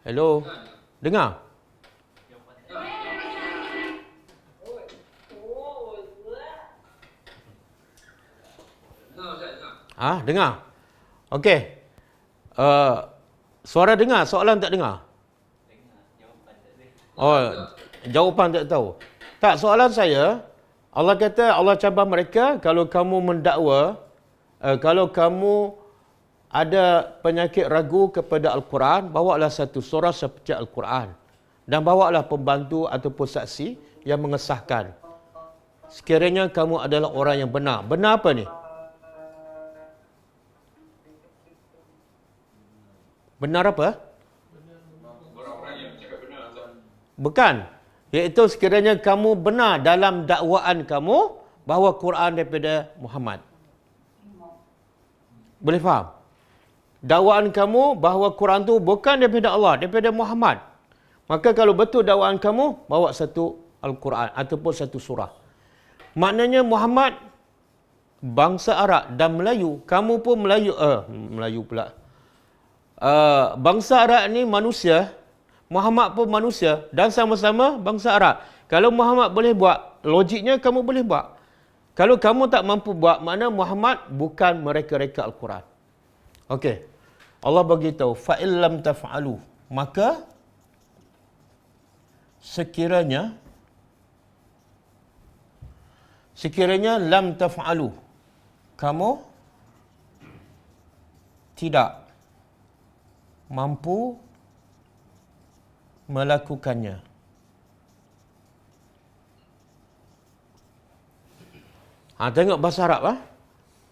Hello? Dengar? Dengar? Okey. Suara dengar, soalan tak dengar? Jawapan tak tahu. Tak, soalan saya, Allah kata, Allah cabar mereka, kalau kamu mendakwa, kalau kamu ada penyakit ragu kepada Al-Quran, bawalah satu surah seperti Al-Quran. Dan bawalah pembantu ataupun saksi yang mengesahkan. Sekiranya kamu adalah orang yang benar. Benar apa ni? Benar apa? Bukan. Iaitu sekiranya kamu benar dalam dakwaan kamu bahawa Quran daripada Muhammad. Boleh faham? Dakwaan kamu bahawa Quran tu bukan daripada Allah, daripada Muhammad. Maka kalau betul dakwaan kamu, bawa satu Al-Quran ataupun satu surah. Maknanya Muhammad bangsa Arab dan Melayu, kamu pun Melayu pula. Bangsa Arab ni manusia, Muhammad pun manusia dan sama-sama bangsa Arab. Kalau Muhammad boleh buat, logiknya kamu boleh buat. Kalau kamu tak mampu buat, makna Muhammad bukan mereka-reka Al-Quran. Okey. Allah bagi tahu, fa illam taf'alu, maka sekiranya lam taf'alu, kamu tidak mampu melakukannya. Tengok bahasa Arab.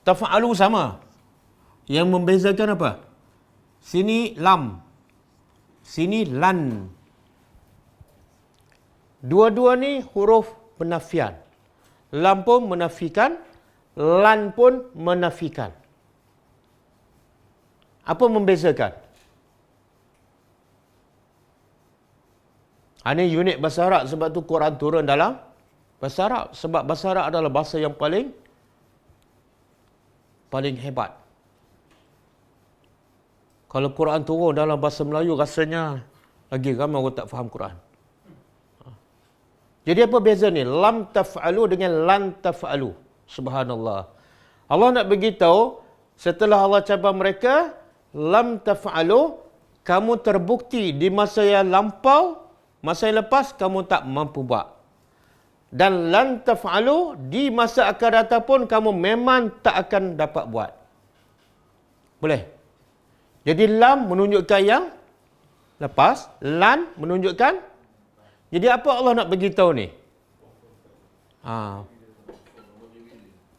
Taf'alu sama. Yang membezakan apa? Sini lam, sini lan. Dua-dua ni huruf penafian. Lam pun menafikan, lan pun menafikan. Apa membezakan? Ini unik bahasa Arab, sebab tu Quran turun dalam bahasa Arab. Sebab bahasa Arab adalah bahasa yang paling hebat. Kalau Quran turun dalam bahasa Melayu, rasanya lagi ramai orang tak faham Quran. Jadi apa beza ni? Lam taf'alu dengan lan taf'alu. Subhanallah. Allah nak beritahu, setelah Allah cabar mereka, lam taf'alu, kamu terbukti di masa yang lampau, masa yang lepas, kamu tak mampu buat. Dan lan taf'alu, di masa akan datang pun, kamu memang tak akan dapat buat. Boleh? Jadi lam menunjukkan yang lepas, lan menunjukkan. Jadi apa Allah nak beritahu ni?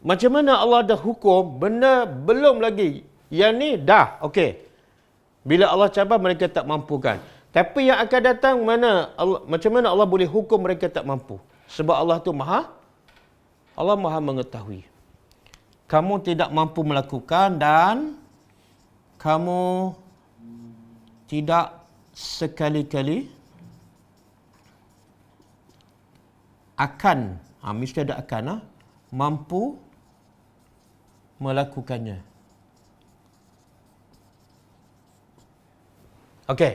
Macam mana Allah dah hukum, benda belum lagi. Yang ni dah, okey. Bila Allah cabar, mereka tak mampukan. Tapi yang akan datang, macam mana Allah boleh hukum mereka tak mampu? Sebab Allah tu Allah maha mengetahui. Kamu tidak mampu melakukan dan kamu tidak sekali-kali akan, mesti ada akan, mampu melakukannya. Okey.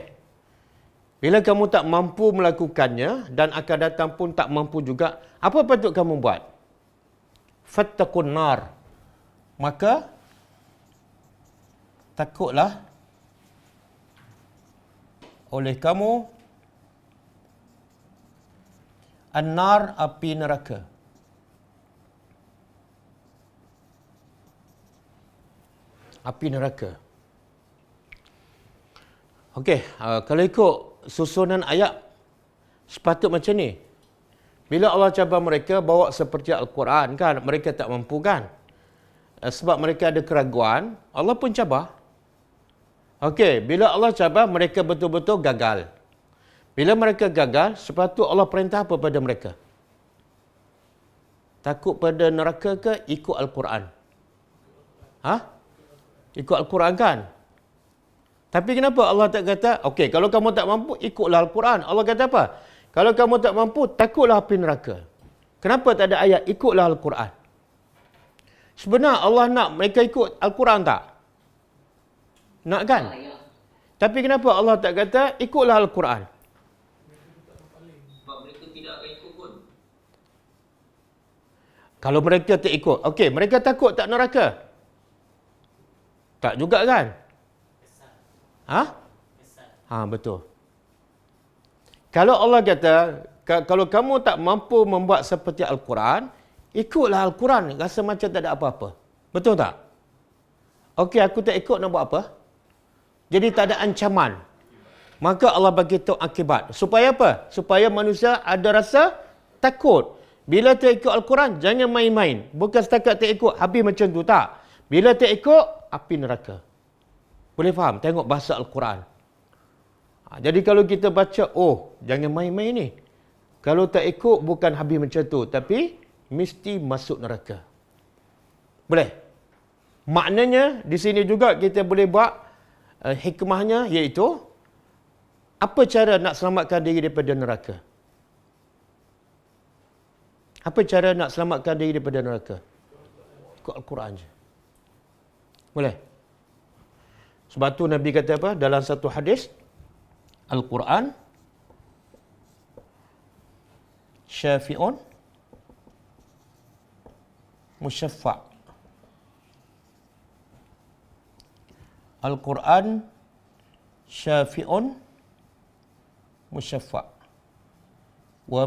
Bila kamu tak mampu melakukannya dan akan datang pun tak mampu juga, apa patut kamu buat? Fattaqun nar. Maka takutlah oleh kamu an-nar, api neraka. Api neraka. Okey, kalau ikut susunan ayat, sepatut macam ni. Bila Allah cabar mereka, bawa seperti Al-Quran kan, mereka tak mampu kan. Sebab mereka ada keraguan, Allah pun cabar. Okey, bila Allah cabar, mereka betul-betul gagal. Bila mereka gagal, sepatut Allah perintah apa pada mereka? Takut pada neraka ke ikut Al-Quran? Ikut Al-Quran kan? Tapi kenapa Allah tak kata, okey, kalau kamu tak mampu, ikutlah Al-Quran. Allah kata apa? Kalau kamu tak mampu, takutlah api neraka. Kenapa tak ada ayat, ikutlah Al-Quran? Sebenarnya Allah nak mereka ikut Al-Quran tak? Nak kan? Tapi kenapa Allah tak kata, ikutlah Al-Quran? Sebab mereka tidak akan ikut pun. Kalau mereka tak ikut, okey, mereka takut tak neraka? Tak juga kan? Betul. Kalau Allah kata, kalau kamu tak mampu membuat seperti Al-Quran, ikutlah Al-Quran, rasa macam tak ada apa-apa. Betul tak? Okey, aku tak ikut, nak buat apa? Jadi tak ada ancaman. Maka Allah bagi tahu akibat. Supaya apa? Supaya manusia ada rasa takut. Bila tak ikut Al-Quran, jangan main-main. Bukan setakat tak ikut, habis macam tu, tak. Bila tak ikut, api neraka. Boleh faham? Tengok bahasa Al-Quran. Jadi kalau kita baca, jangan main-main ni. Kalau tak ikut, bukan habis macam tu. Tapi, mesti masuk neraka. Boleh? Maknanya, di sini juga kita boleh buat hikmahnya, iaitu, apa cara nak selamatkan diri daripada neraka? Apa cara nak selamatkan diri daripada neraka? Ikut Al-Quran je. Boleh? Sebab tu Nabi kata apa? Dalam satu hadis, Al-Quran syafi'un musyaffa'. Al-Quran syafi'un musyaffa'. Wa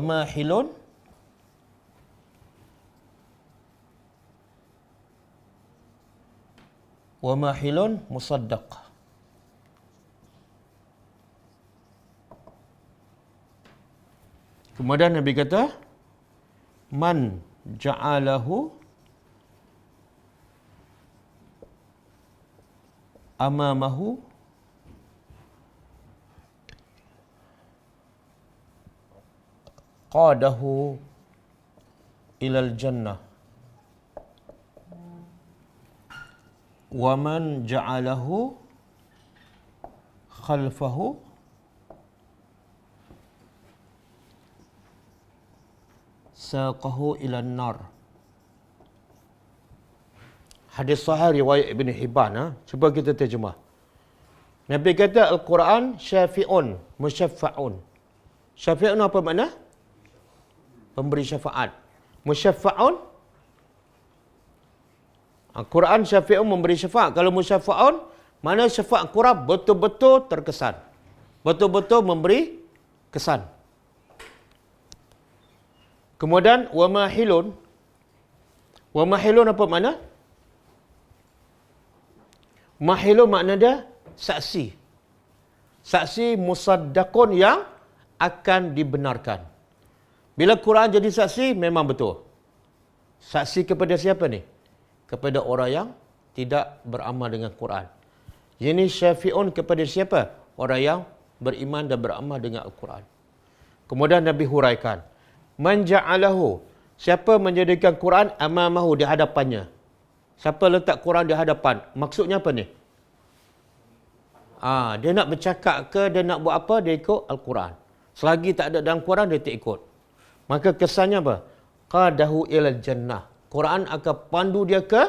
mahilun musaddaq. Kemudian Nabi kata, man ja'alahu amamahu qadahu ilal jannah wa man ja'alahu khalfahu saqahu ilan nar. Hadis sahih riwayat Ibn Hibban. Cuba kita terjemah. Nabi kata Al-Quran syafi'un, musyaffa'un. Syafi'un apa makna? Pemberi syafaat. Musyaffa'un, Al-Quran syafi'un memberi syafaat. Kalau musyaffa'un, mana syafaat Quran betul-betul terkesan. Betul-betul memberi kesan. Kemudian wa mahilun. Wa mahilun apa makna? Mahilun makna dia saksi. Saksi musaddaqun yang akan dibenarkan. Bila Quran jadi saksi, memang betul. Saksi kepada siapa ni? Kepada orang yang tidak beramal dengan Quran. Ini syafi'un kepada siapa? Orang yang beriman dan beramal dengan Al-Quran. Kemudian Nabi huraikan. Man ja'alahu. Siapa menjadikan Quran amamahu di hadapannya. Siapa letak Quran di hadapan? Maksudnya apa ni? Dia nak bercakap ke, dia nak buat apa, dia ikut Al-Quran. Selagi tak ada dalam Quran, dia tak ikut. Maka kesannya apa? Qadahu ilal jannah. Quran akan pandu dia ke,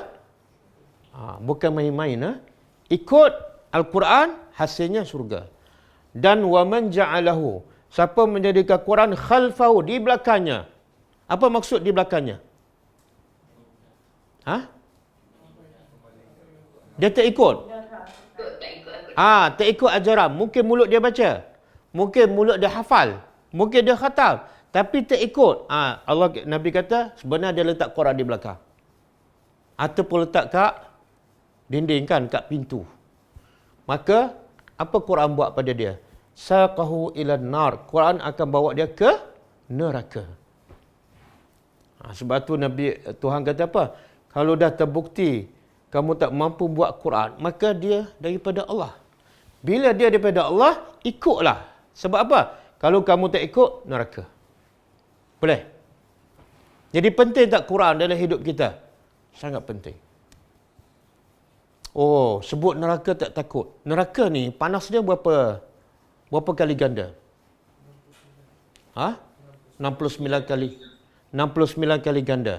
bukan main-main. Ikut Al-Quran, hasilnya syurga. Dan wa man ja'alahu. Siapa menjadikan Quran khalfahu, di belakangnya. Apa maksud di belakangnya? Dia tak ikut. Tak ikut ajaran. Mungkin mulut dia baca. Mungkin mulut dia hafal. Mungkin dia khatam. Tapi tak ikut. Allah Nabi kata sebenarnya dia letak Quran di belakang. Ataupun letak kat dinding kan, kat pintu. Maka apa Quran buat pada dia? Saqahu ilan nar. Quran akan bawa dia ke neraka. Sebab tu Tuhan kata apa? Kalau dah terbukti kamu tak mampu buat Quran, maka dia daripada Allah. Bila dia daripada Allah, ikutlah. Sebab apa? Kalau kamu tak ikut, neraka. Boleh? Jadi penting tak Quran dalam hidup kita? Sangat penting. Sebut neraka tak takut. Neraka ni panas dia berapa kali ganda? 69 kali. 69 kali ganda.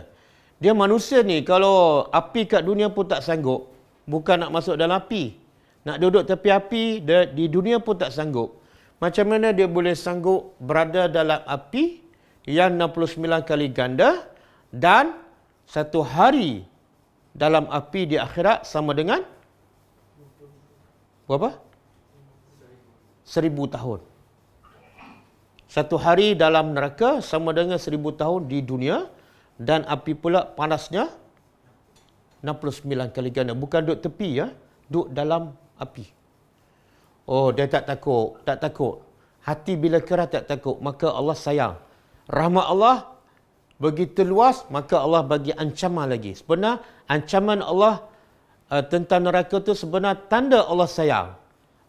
Dia manusia ni kalau api kat dunia pun tak sanggup, bukan nak masuk dalam api. Nak duduk tepi api, di dunia pun tak sanggup. Macam mana dia boleh sanggup berada dalam api yang 69 kali ganda dan satu hari dalam api di akhirat sama dengan berapa? 1000 tahun. Satu hari dalam neraka sama dengan 1000 tahun di dunia dan api pula panasnya 69 kali ganda. Bukan duduk tepi duduk dalam api. Dia tak takut. Hati bila keras tak takut, maka Allah sayang. Rahmat Allah begitu luas, maka Allah bagi ancaman lagi. Sebenarnya ancaman Allah tentang neraka tu sebenarnya tanda Allah sayang.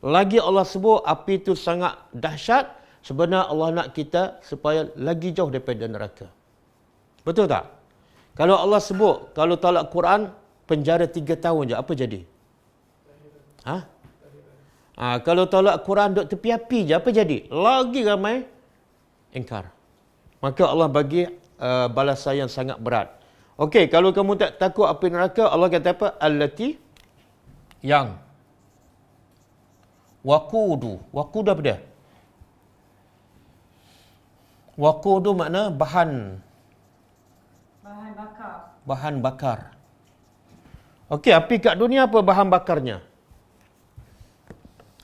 Lagi Allah sebut api itu sangat dahsyat, sebenarnya Allah nak kita supaya lagi jauh daripada neraka. Betul tak? Kalau Allah sebut, kalau tolak Quran, penjara 3 tahun je, apa jadi? Kalau tolak Quran duduk tepi api je, apa jadi? Lagi ramai ingkar. Maka Allah bagi balasan yang sangat berat. Okey, kalau kamu tak takut api neraka, Allah kata apa? Allati yang waqudu. Waqudu apa dia? Waqudu makna bahan bakar. Okey, api kat dunia apa bahan bakarnya?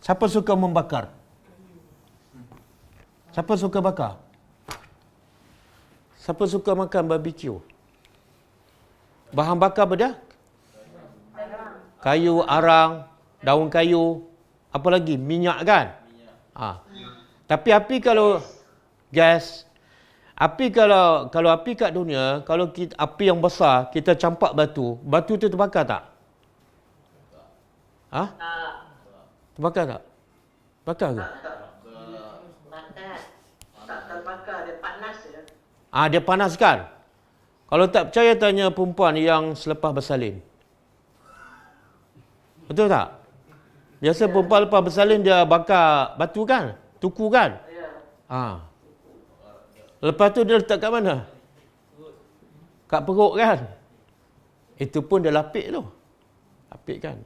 Siapa suka membakar? Siapa suka bakar? Siapa suka makan barbecue? Bahan bakar apa dia? Kayu, arang, daun kayu, apa lagi? Minyak kan? Tapi api kalau gas, api kalau api kat dunia, kalau api yang besar, kita campak batu tu terbakar tak? Terbakar tak? Bakar ke? Tak terbakar, dia panas je. Dia panas kan? Kalau tak percaya, tanya perempuan yang selepas bersalin. Betul tak? Biasa perempuan lepas bersalin dia bakar batu kan? Tuku kan? Ha. Lepas tu dia letak kat mana? Kat perut kan? Itu pun dia lapik tu. Lapik kan?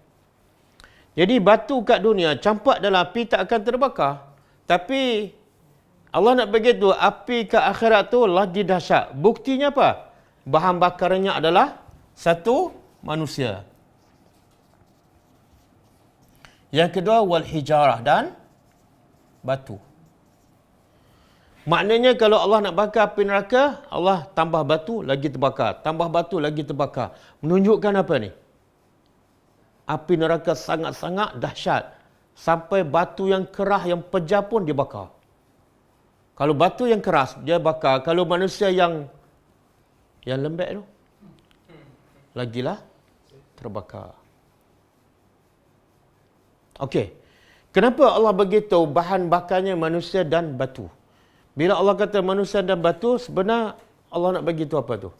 Jadi batu kat dunia campak dalam api tak akan terbakar. Tapi Allah nak bagi tu api ke akhirat tu lagi dahsyat. Buktinya apa? Bahan bakarnya adalah satu manusia. Yang kedua wal hijarah, dan batu. Maknanya kalau Allah nak bakar api neraka, Allah tambah batu lagi terbakar, tambah batu lagi terbakar. Menunjukkan apa ni? Api neraka sangat-sangat dahsyat. Sampai batu yang keras, yang pejah pun dia bakar. Kalau batu yang keras, dia bakar. Kalau manusia yang lembek tu, lagilah terbakar. Okey. Kenapa Allah beritahu bahan bakarnya manusia dan batu? Bila Allah kata manusia dan batu, sebenarnya Allah nak bagi tahu apa tu?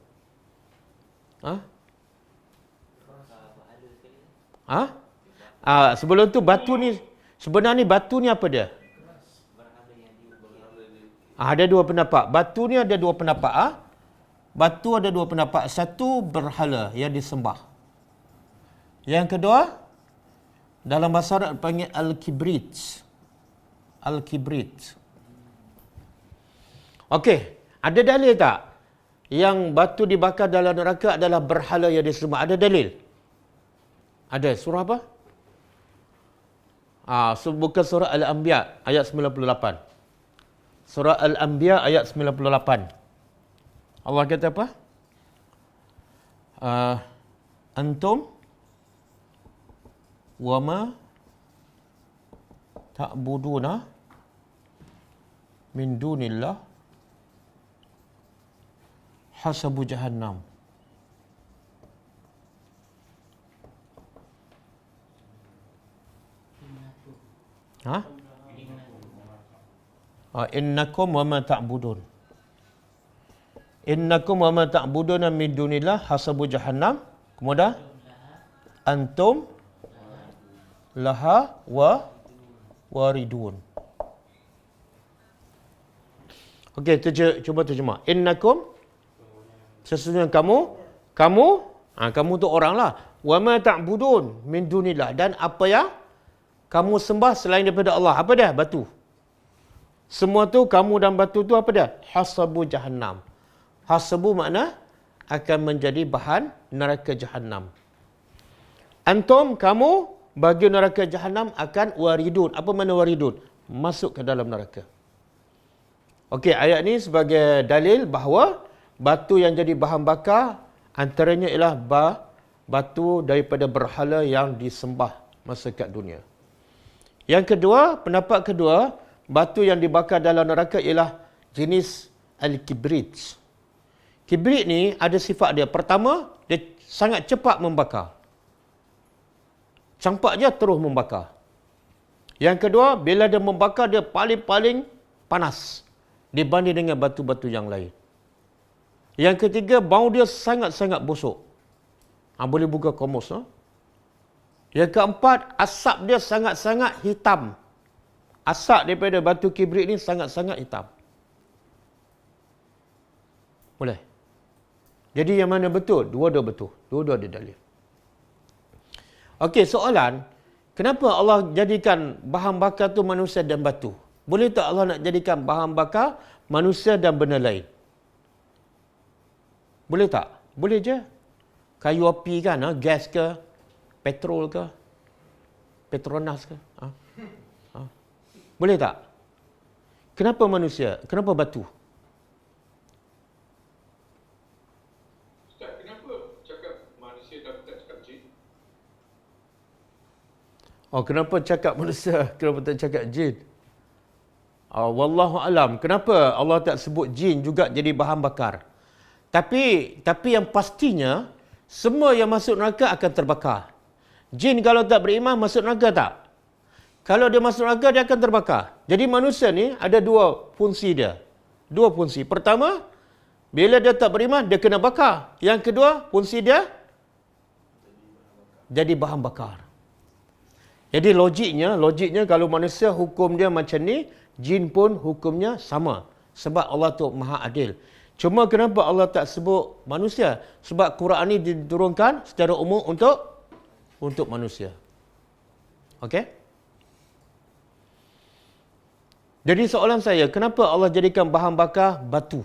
Sebelum tu batu ni, sebenarnya batu ni apa dia? Ada dua pendapat. Batu ni ada dua pendapat. Batu ada dua pendapat. Satu, berhala yang disembah. Yang kedua, dalam bahasa Arab panggil al-kibrit. Al-kibrit. Okey, ada dalil tak yang batu dibakar dalam neraka adalah berhala yang disembah? Ada dalil? Ada. Surah apa? Bukan surah Al-Anbiya ayat 98. Surah Al-Anbiya ayat 98. Allah kata apa? Antum wa ma ta'buduna min dunillah hasabu jahannam. Innakum wa ma ta'budun. Innakum wa ma ta'buduna min dunillah hasabu jahannam. Kemudian antum laha wa waridun. Okey, cuba terjemah. Innakum, sesungguhnya kamu tu orang lah. Wa ma ta'budun min dunillah, dan apa yang kamu sembah selain daripada Allah. Apa dia? Batu. Semua tu, kamu dan batu tu apa dia? Hasabu jahannam. Hasabu makna akan menjadi bahan neraka jahannam. Antum, kamu bagi neraka jahannam akan waridun. Apa makna waridun? Masuk ke dalam neraka. Okey, ayat ni sebagai dalil bahawa batu yang jadi bahan bakar antaranya ialah batu daripada berhala yang disembah masa kat dunia. Yang kedua, pendapat kedua, batu yang dibakar dalam neraka ialah jenis al-kibrit. Kibrit ni ada sifat dia. Pertama, dia sangat cepat membakar. Campak je terus membakar. Yang kedua, bila dia membakar, dia paling-paling panas dibanding dengan batu-batu yang lain. Yang ketiga, bau dia sangat-sangat busuk. Boleh buka kamus. Yang keempat, asap dia sangat-sangat hitam. Asap daripada batu kibrit ni sangat-sangat hitam. Boleh? Jadi yang mana betul? Dua-dua betul. Dua-dua ada dalil. Okey, soalan, kenapa Allah jadikan bahan bakar tu manusia dan batu? Boleh tak Allah nak jadikan bahan bakar manusia dan benda lain? Boleh tak? Boleh je. Kayu api kan, gas ke, petrol ke, Petronas ke. Boleh tak? Kenapa manusia? Kenapa batu? Ustaz, kenapa cakap manusia dan tak cakap jin? Kenapa cakap manusia? Kenapa tak cakap jin? Wallahu alam. Kenapa Allah tak sebut jin juga jadi bahan bakar? Tapi yang pastinya semua yang masuk neraka akan terbakar. Jin kalau tak beriman masuk neraka tak? Kalau dia masuk neraka dia akan terbakar. Jadi manusia ni ada dua fungsi dia. Dua fungsi. Pertama, Bila dia tak beriman, dia kena bakar. Yang kedua, fungsi dia jadi bahan bakar. Jadi logiknya kalau manusia hukum dia macam ni, jin pun hukumnya sama. Sebab Allah tu Maha Adil. Cuma kenapa Allah tak sebut manusia? Sebab Quran ni diturunkan secara umum untuk manusia. Okey? Jadi soalan saya, kenapa Allah jadikan bahan bakar batu?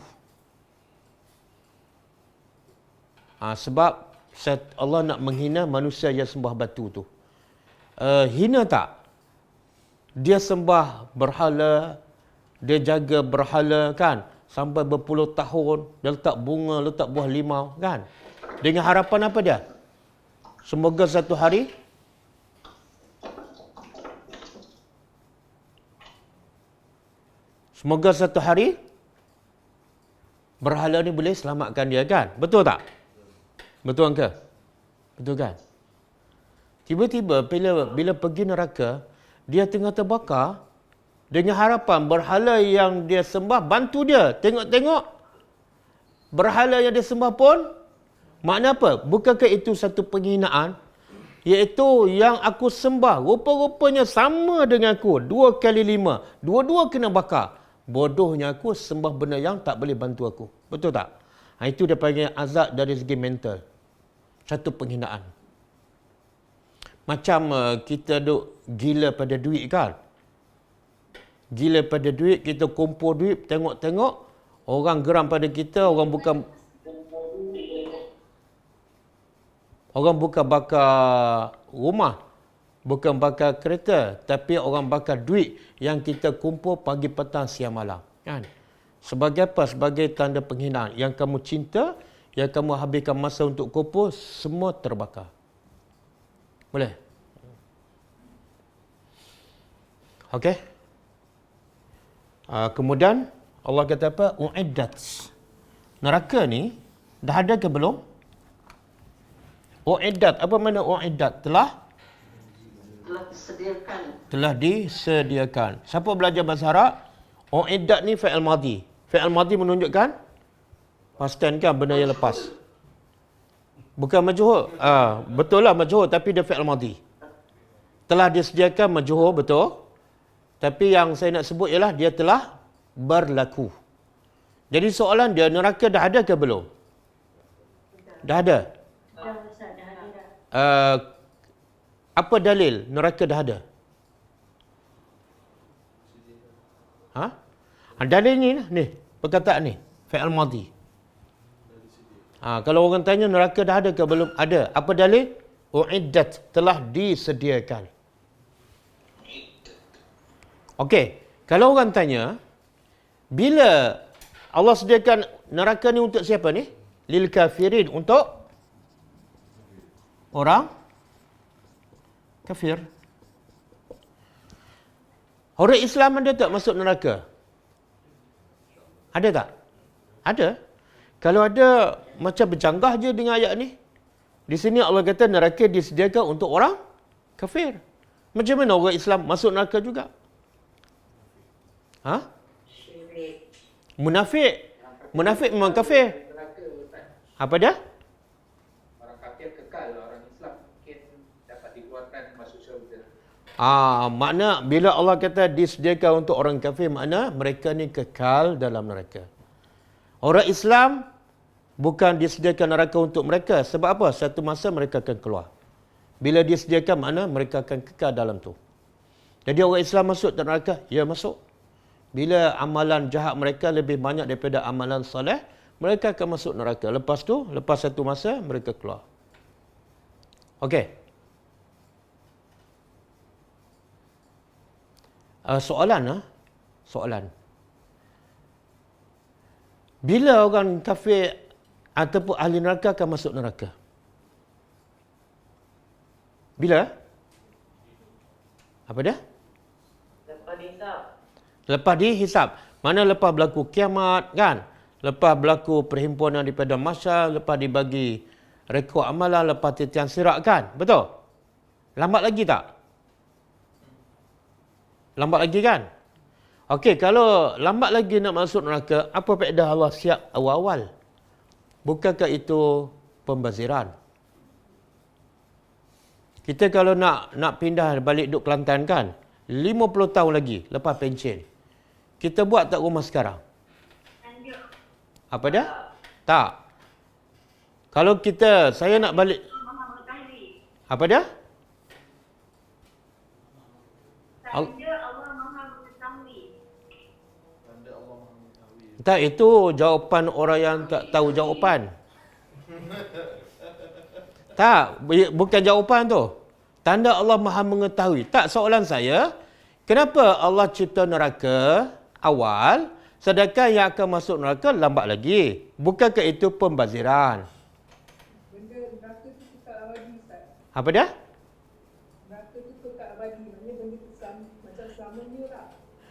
Sebab Allah nak menghina manusia yang sembah batu tu. Hina tak? Dia sembah berhala, dia jaga berhala kan, sampai berpuluh tahun, dia letak bunga, letak buah limau kan. Dengan harapan apa dia? Semoga satu hari berhala ni boleh selamatkan dia kan? Betul tak? Betul ke? Betul kan? Tiba-tiba bila pergi neraka, dia tengah terbakar dengan harapan berhala yang dia sembah bantu dia. Tengok-tengok berhala yang dia sembah pun makna apa? Bukankah itu satu penghinaan? Iaitu yang aku sembah rupa-rupanya sama dengan aku. 2 kali 5. Dua-dua kena bakar. Bodohnya aku sembah benda yang tak boleh bantu aku. Betul tak? Itu dia panggil azab dari segi mental. Satu penghinaan. Macam kita duk gila pada duit kan? Gila pada duit, kita kumpul duit, tengok-tengok, orang geram pada kita, orang bukan bakar rumah, bukan bakar kereta, tapi orang bakar duit yang kita kumpul pagi, petang, siang, malam. Kan? Sebagai apa? Sebagai tanda penghinaan. Yang kamu cinta, yang kamu habiskan masa untuk kumpul, semua terbakar. Boleh? Okey? Kemudian, Allah kata apa? U'iddat. Neraka ni, dah ada ke belum? U'iddat. Apa makna u'iddat? Telah disediakan. Telah disediakan. Siapa belajar bahasa Arab? U'iddat ni fi'il madhi. Fi'il madhi menunjukkan past tense kan, benda yang lepas. Bukan majhul. Betul lah majhul, tapi dia fi'il madhi. Telah disediakan majhul, betul. Tapi yang saya nak sebut ialah dia telah berlaku. Jadi soalan dia, neraka dah ada ke belum? Dah ada. Apa dalil neraka dah ada? Dalil ni, perkataan ni, fi'il madhi. Kalau orang tanya neraka dah ada ke belum? Ada. Apa dalil? U'iddat, telah disediakan. Okey, kalau orang tanya, bila Allah sediakan neraka ni untuk siapa ni? Lil kafirin, untuk orang kafir. Orang Islam ada tak masuk neraka? Ada tak? Ada. Kalau ada, macam bercanggah je dengan ayat ni. Di sini Allah kata neraka disediakan untuk orang kafir. Macam mana orang Islam masuk neraka juga? Munafik. Munafik memang kafir. Apa dia? Orang kafir kekal, orang Islam mungkin dapat dikeluarkan masuk syurga. Makna bila Allah kata disediakan untuk orang kafir, makna mereka ni kekal dalam neraka. Orang Islam bukan disediakan neraka untuk mereka. Sebab apa? Satu masa mereka akan keluar. Bila disediakan, makna mereka akan kekal dalam tu. Jadi orang Islam masuk ke neraka? Ya, masuk. Bila amalan jahat mereka lebih banyak daripada amalan soleh, mereka akan masuk neraka. Lepas tu, lepas satu masa, mereka keluar. Okey. Soalan. Bila orang kafir ataupun ahli neraka akan masuk neraka? Bila? Apa dia? Lepas dihisap. Mana lepas berlaku kiamat kan? Lepas berlaku perhimpunan daripada masyar, lepas dibagi rekod amalan, lepas titian sirat kan? Betul? Lambat lagi tak? Lambat lagi kan? Okey, kalau lambat lagi nak masuk neraka, apa faedah Allah siap awal-awal? Bukankah itu pembaziran? Kita kalau nak pindah balik duduk Kelantan kan, 50 tahun lagi lepas pencen. Kita buat tak rumah sekarang? Apa dia? Tak. Kalau saya nak balik. Apa dia? Tak, itu jawapan orang yang tak tahu jawapan. Tak, bukan jawapan tu. Tanda Allah Maha mengetahui. Tak, soalan saya, kenapa Allah cipta neraka awal, sedangkan yang akan masuk neraka lambat lagi? Bukankah itu pembaziran? Benda neraka tu kekal abadi, Ustaz. Apa dia? Neraka tu kekal abadi, maknanya benda tu macam selamanya lah.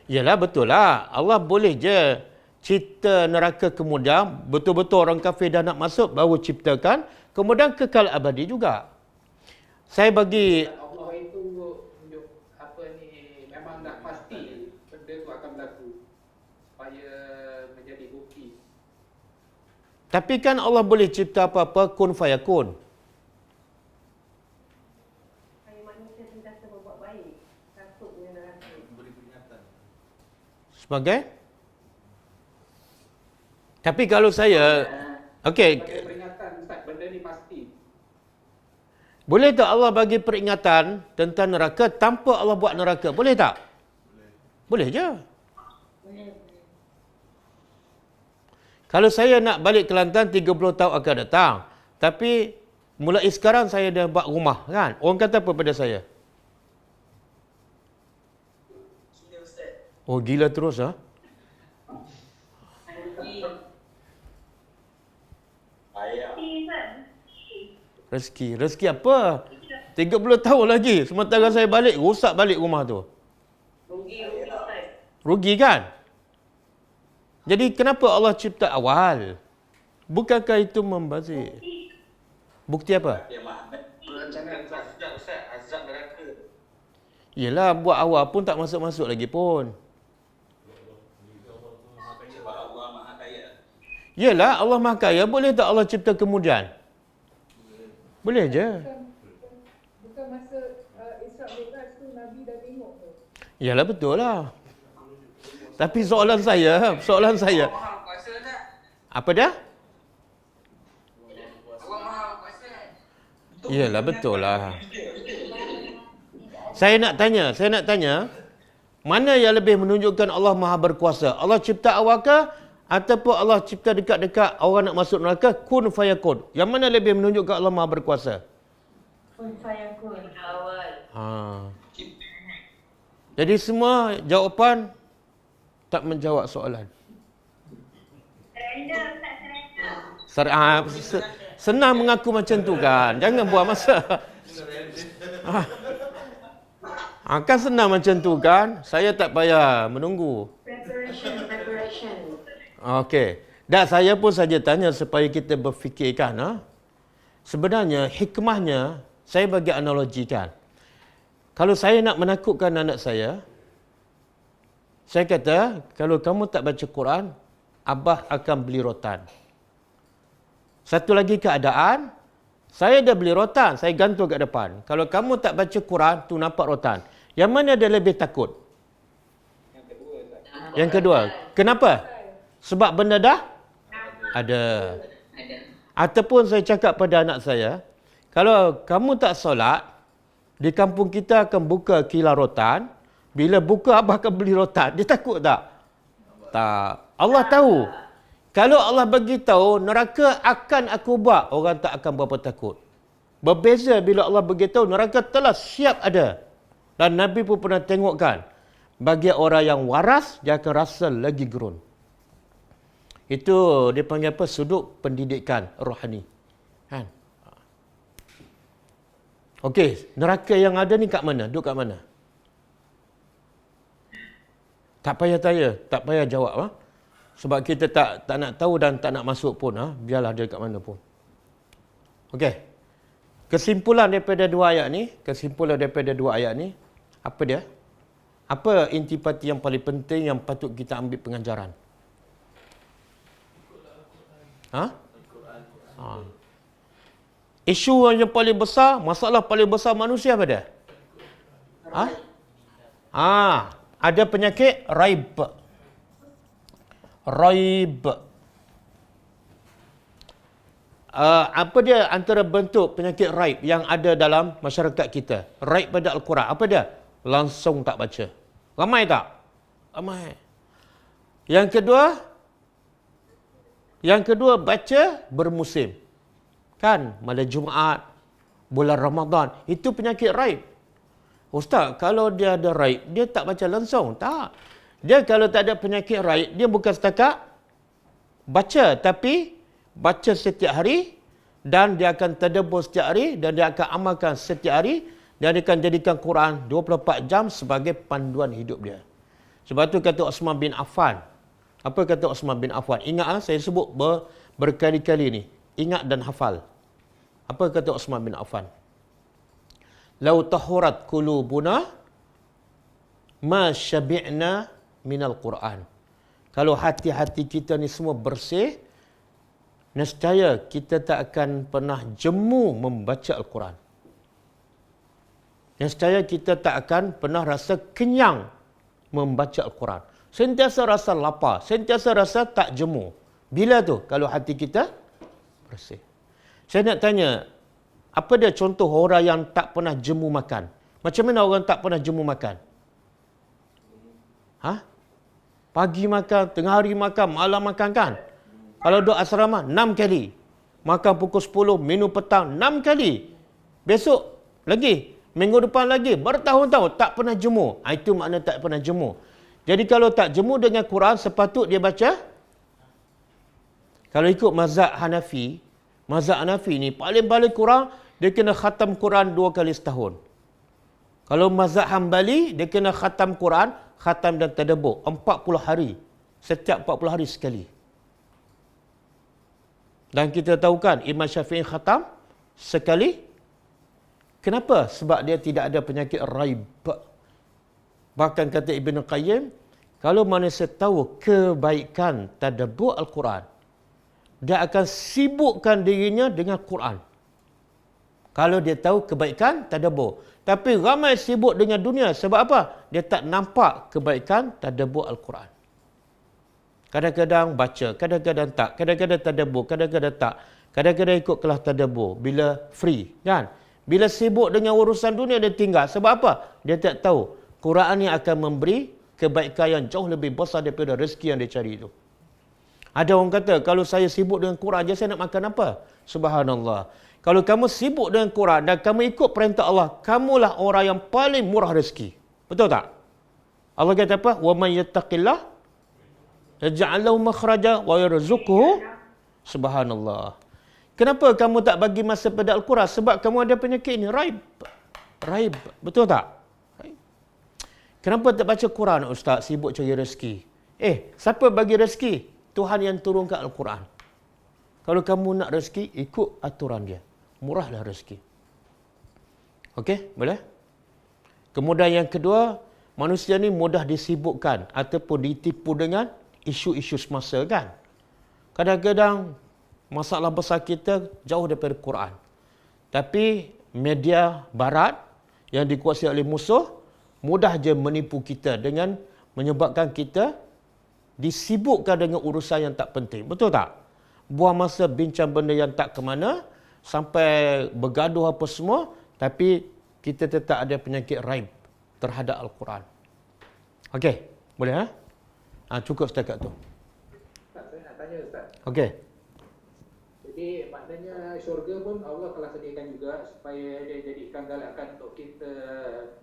Yalah, betul lah. Allah boleh je cipta neraka kemudian, betul-betul orang kafir dah nak masuk, baru ciptakan, kemudian kekal abadi juga. Saya bagi... Allah itu tunjuk memang dah pasti benda tu akan berlaku supaya menjadi bukti. Tapi kan Allah boleh cipta apa-apa, kun fayakun. Hanya manusia sentiasa berbuat baik, takut dengan neraka. Beri peringatan. Sebagai? Tapi kalau saya... Okey, Sebagai peringatan, Ustaz, benda ni pasti. boleh tak Allah bagi peringatan tentang neraka tanpa Allah buat neraka? Boleh tak? Boleh je. Kalau saya nak balik Kelantan 30 tahun akan datang, tapi mulai sekarang saya dah buat rumah kan? Orang kata apa pada saya? Gila Ustaz. Oh, gila terus ah. Ayah. Rezeki. Rezeki apa? 30 tahun lagi. Sementara saya balik, rosak balik rumah tu. Rugi kan? Jadi kenapa Allah cipta awal? Bukankah itu membazir? Bukti apa? Dia Muhammad. Rancangan Ustaz, azab neraka. Yelah, buat awal pun tak masuk-masuk lagi pun. Sebab Allah Maha Kaya. Yelah, Allah Maha Kaya. Boleh tak Allah cipta kemudian? Boleh je. Bukan masa Isra' Mi'raj tu Nabi dah tengok tu. Yalah, betul lah. Tapi soalan saya, Maha kuasa tak? apa dia? Allah Maha kuasa. Yalah, betul lah. Saya nak tanya, mana yang lebih menunjukkan Allah Maha berkuasa? Allah cipta awal ke? Ataupun Allah cipta dekat-dekat orang nak masuk neraka, kun fayakun? Yang mana lebih menunjukkan Allah Maha berkuasa? Kun fayakun. Awal. Jadi semua jawapan tak menjawab soalan. Senang mengaku macam tu kan. Jangan buang masa. Kan senang macam tu kan. Saya tak payah menunggu. Preparation. Okey. Dan saya pun saja tanya supaya kita berfikirkan. Sebenarnya hikmahnya, saya bagi analogikan. Kalau saya nak menakutkan anak saya kata, kalau kamu tak baca Quran, Abah akan beli rotan. Satu lagi keadaan, saya dah beli rotan, saya gantung kat depan. Kalau kamu tak baca Quran, tu nampak rotan. Yang mana dia lebih takut? Yang kedua. Kenapa? Sebab benda dah ada. Ataupun saya cakap pada anak saya, kalau kamu tak solat, di kampung kita akan buka kilang rotan. Bila buka, Abah akan beli rotan. Dia takut tak? Tak. Allah tahu. Kalau Allah bagi tahu neraka akan aku buat, orang tak akan berapa takut. Berbeza bila Allah beritahu neraka telah siap ada. Dan Nabi pun pernah tengokkan. Bagi orang yang waras, dia akan rasa lagi gerun. Itu dia panggil apa? Sudut pendidikan rohani. Kan? Okey, neraka yang ada ni kat mana? Duduk kat mana? Tak payah tanya, tak payah jawab. Sebab kita tak nak tahu dan tak nak masuk pun. Biarlah dia kat mana pun. Okey. Kesimpulan daripada dua ayat ni, apa dia? Apa intipati yang paling penting yang patut kita ambil pengajaran? Isu yang paling besar, masalah paling besar manusia apa dia? Ada penyakit raib. Raib. Apa dia antara bentuk penyakit raib yang ada dalam masyarakat kita? Raib pada Al-Quran. Apa dia? Langsung tak baca. Ramai tak? Ramai. Yang kedua baca bermusim. Kan? Malam Jumaat, bulan Ramadan. Itu penyakit raib. Ustaz, kalau dia ada raib, dia tak baca langsung. Tak. Dia kalau tak ada penyakit raib, dia bukan setakat baca. Tapi baca setiap hari dan dia akan tadabbur setiap hari dan dia akan amalkan setiap hari dan dia akan jadikan Quran 24 jam sebagai panduan hidup dia. Sebab tu kata Uthman bin Affan. Apa kata Uthman bin Affan? Ingat saya sebut berkali-kali ni. Ingat dan hafal. Apa kata Uthman bin Affan? Lau tahurat qulubuna ma syabi'na minal Quran. Kalau hati-hati kita ni semua bersih, nescaya kita tak akan pernah jemu membaca Al-Quran. Nescaya kita tak akan pernah rasa kenyang membaca Al-Quran. Sentiasa rasa lapar, sentiasa rasa tak jemu. Bila tu? Kalau hati kita bersih. Saya nak tanya, apa dia contoh orang yang tak pernah jemu makan? Macam mana orang tak pernah jemu makan? Pagi makan, tengah hari makan, malam makan kan? Kalau duduk asrama, 6 kali. Makan pukul 10, minum petang, 6 kali. Besok lagi, minggu depan lagi, bertahun-tahun tak pernah jemu. Itu makna tak pernah jemu. Jadi kalau tak jemu dengan Quran, sepatut dia baca. Kalau ikut mazhab Hanafi ni paling-paling kurang dia kena khatam Quran 2 kali setahun. Kalau mazhab Hambali, dia kena khatam Quran, khatam dan tadabbur 40 hari. Setiap 40 hari sekali. Dan kita tahu kan Imam Syafi'i khatam sekali. Kenapa? Sebab dia tidak ada penyakit raib. Bahkan kata Ibn Qayyim, kalau manusia tahu kebaikan tadabbur Al-Quran, dia akan sibukkan dirinya dengan Quran. Kalau dia tahu kebaikan tadabbur. Tapi ramai sibuk dengan dunia. Sebab apa? Dia tak nampak kebaikan tadabbur Al-Quran. Kadang-kadang baca, kadang-kadang tak. Kadang-kadang tadabbur, kadang-kadang tak. Kadang-kadang ikut kelas tadabbur bila free. Kan? Bila sibuk dengan urusan dunia, dia tinggal. Sebab apa? Dia tak tahu. Quran ni akan memberi kebaikan yang jauh lebih besar daripada rezeki yang dia cari itu. Ada orang kata, kalau saya sibuk dengan Quran je, saya nak makan apa? Subhanallah. Kalau kamu sibuk dengan Quran dan kamu ikut perintah Allah, kamulah orang yang paling murah rezeki. Betul tak? Allah kata apa? Wa man yattaqillah yaj'al lahu makhraja wa yarzuqhu. Subhanallah. Kenapa kamu tak bagi masa pada Al-Quran? Sebab kamu ada penyakit ini, raib. Raib. Betul tak? Raib. Kenapa tak baca Quran, Ustaz? Sibuk cari rezeki. Siapa bagi rezeki? Tuhan yang turunkan Al-Quran. Kalau kamu nak rezeki, ikut aturan dia. Murahlah rezeki. Okey, boleh? Kemudian yang kedua, manusia ni mudah disibukkan ataupun ditipu dengan isu-isu semasa kan. Kadang-kadang masalah besar kita jauh daripada Quran. Tapi media barat yang dikuasai oleh musuh mudah je menipu kita dengan menyebabkan kita disibukkan dengan urusan yang tak penting. Betul tak? Buang masa bincang benda yang tak ke mana sampai bergaduh apa semua, tapi kita tetap ada penyakit raib terhadap Al-Quran. Okey, boleh cukup setakat tu. Ustaz, saya nak tanya Ustaz. Okey. Jadi maknanya syurga pun Allah telah sediakan juga supaya dia jadikan galakan untuk kita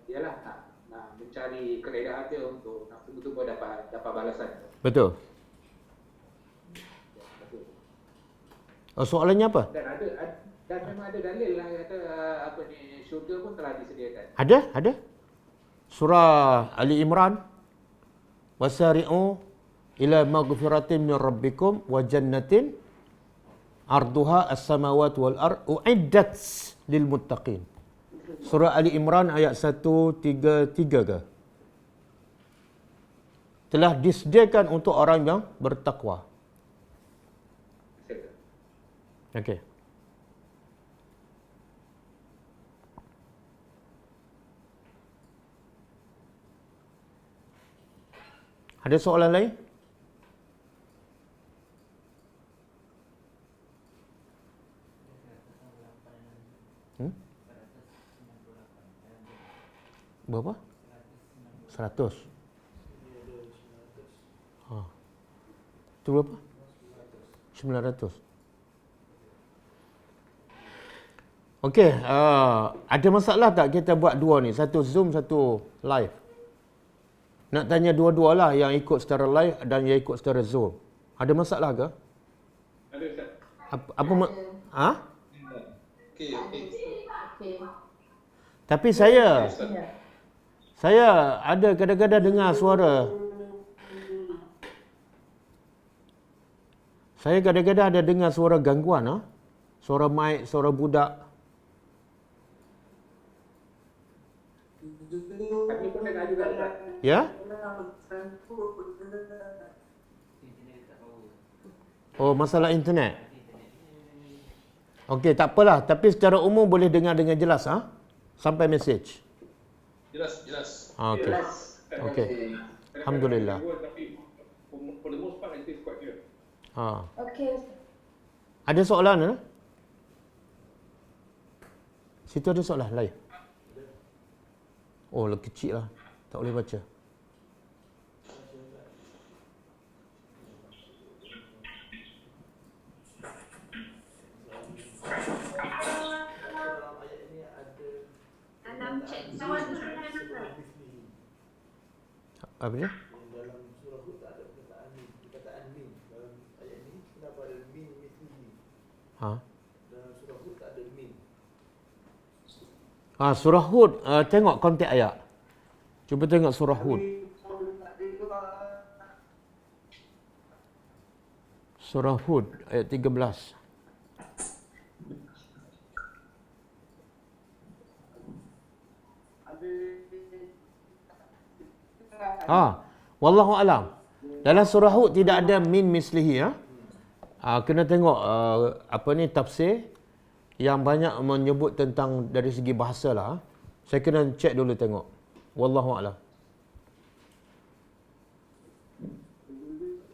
ialah nak mencari keredaan dia untuk nak betul-betul dapat balasan. Betul. Soalannya apa? Dan memang ada dalil lah kata syurga pun telah disediakan. Ada. Surah Ali Imran. Wasari'u ila maghfiratin min rabbikum wa jannatin arduha as-samawati wal ard uiddat lil muttaqin. Surah Ali Imran ayat 133 ke? Telah disediakan untuk orang yang bertakwa. Okey. Ada soalan lain? Berapa? 100. Itu berapa? 900. Okey, ada masalah tak kita buat dua ni? Satu Zoom, satu live. Nak tanya dua-dua lah, yang ikut secara live dan yang ikut secara Zoom. Ada masalah ke? Ada Ustaz. Apa ha? Okey. Tapi saya ada kadang-kadang dengar suara. Saya kadang-kadang ada dengar suara gangguan, ha? Suara mic, suara budak. Kami pun dengar juga Ustaz. Ya? Oh, masalah internet. Okey, tak apalah. Tapi secara umum boleh dengar dengan jelas, ha? Sampai mesej. Jelas. Okey. Okey. Alhamdulillah. Tapi for the most part it is quite clear. Okey. Ada soalan, ha? Situ ada soalan lain. Oh, kecil lah. Tak boleh baca. Dalam chat kawan tu ada apa? Apa dia? Dalam surah Hud tak ada perkataan min. Dalam ayat ni kenapa ada min mithlihi? Ha? Dalam surah Hud tak ada min. Surah Hud, tengok konteks ayat. Cuba tengok surah Hud. Surah Hud ayat 13. Wallahu alam. Dalam surah Hud tidak ada min mislihi, ya. Kena tengok tafsir yang banyak menyebut tentang dari segi bahasa lah. Saya kena cek dulu tengok. Wallahu alam.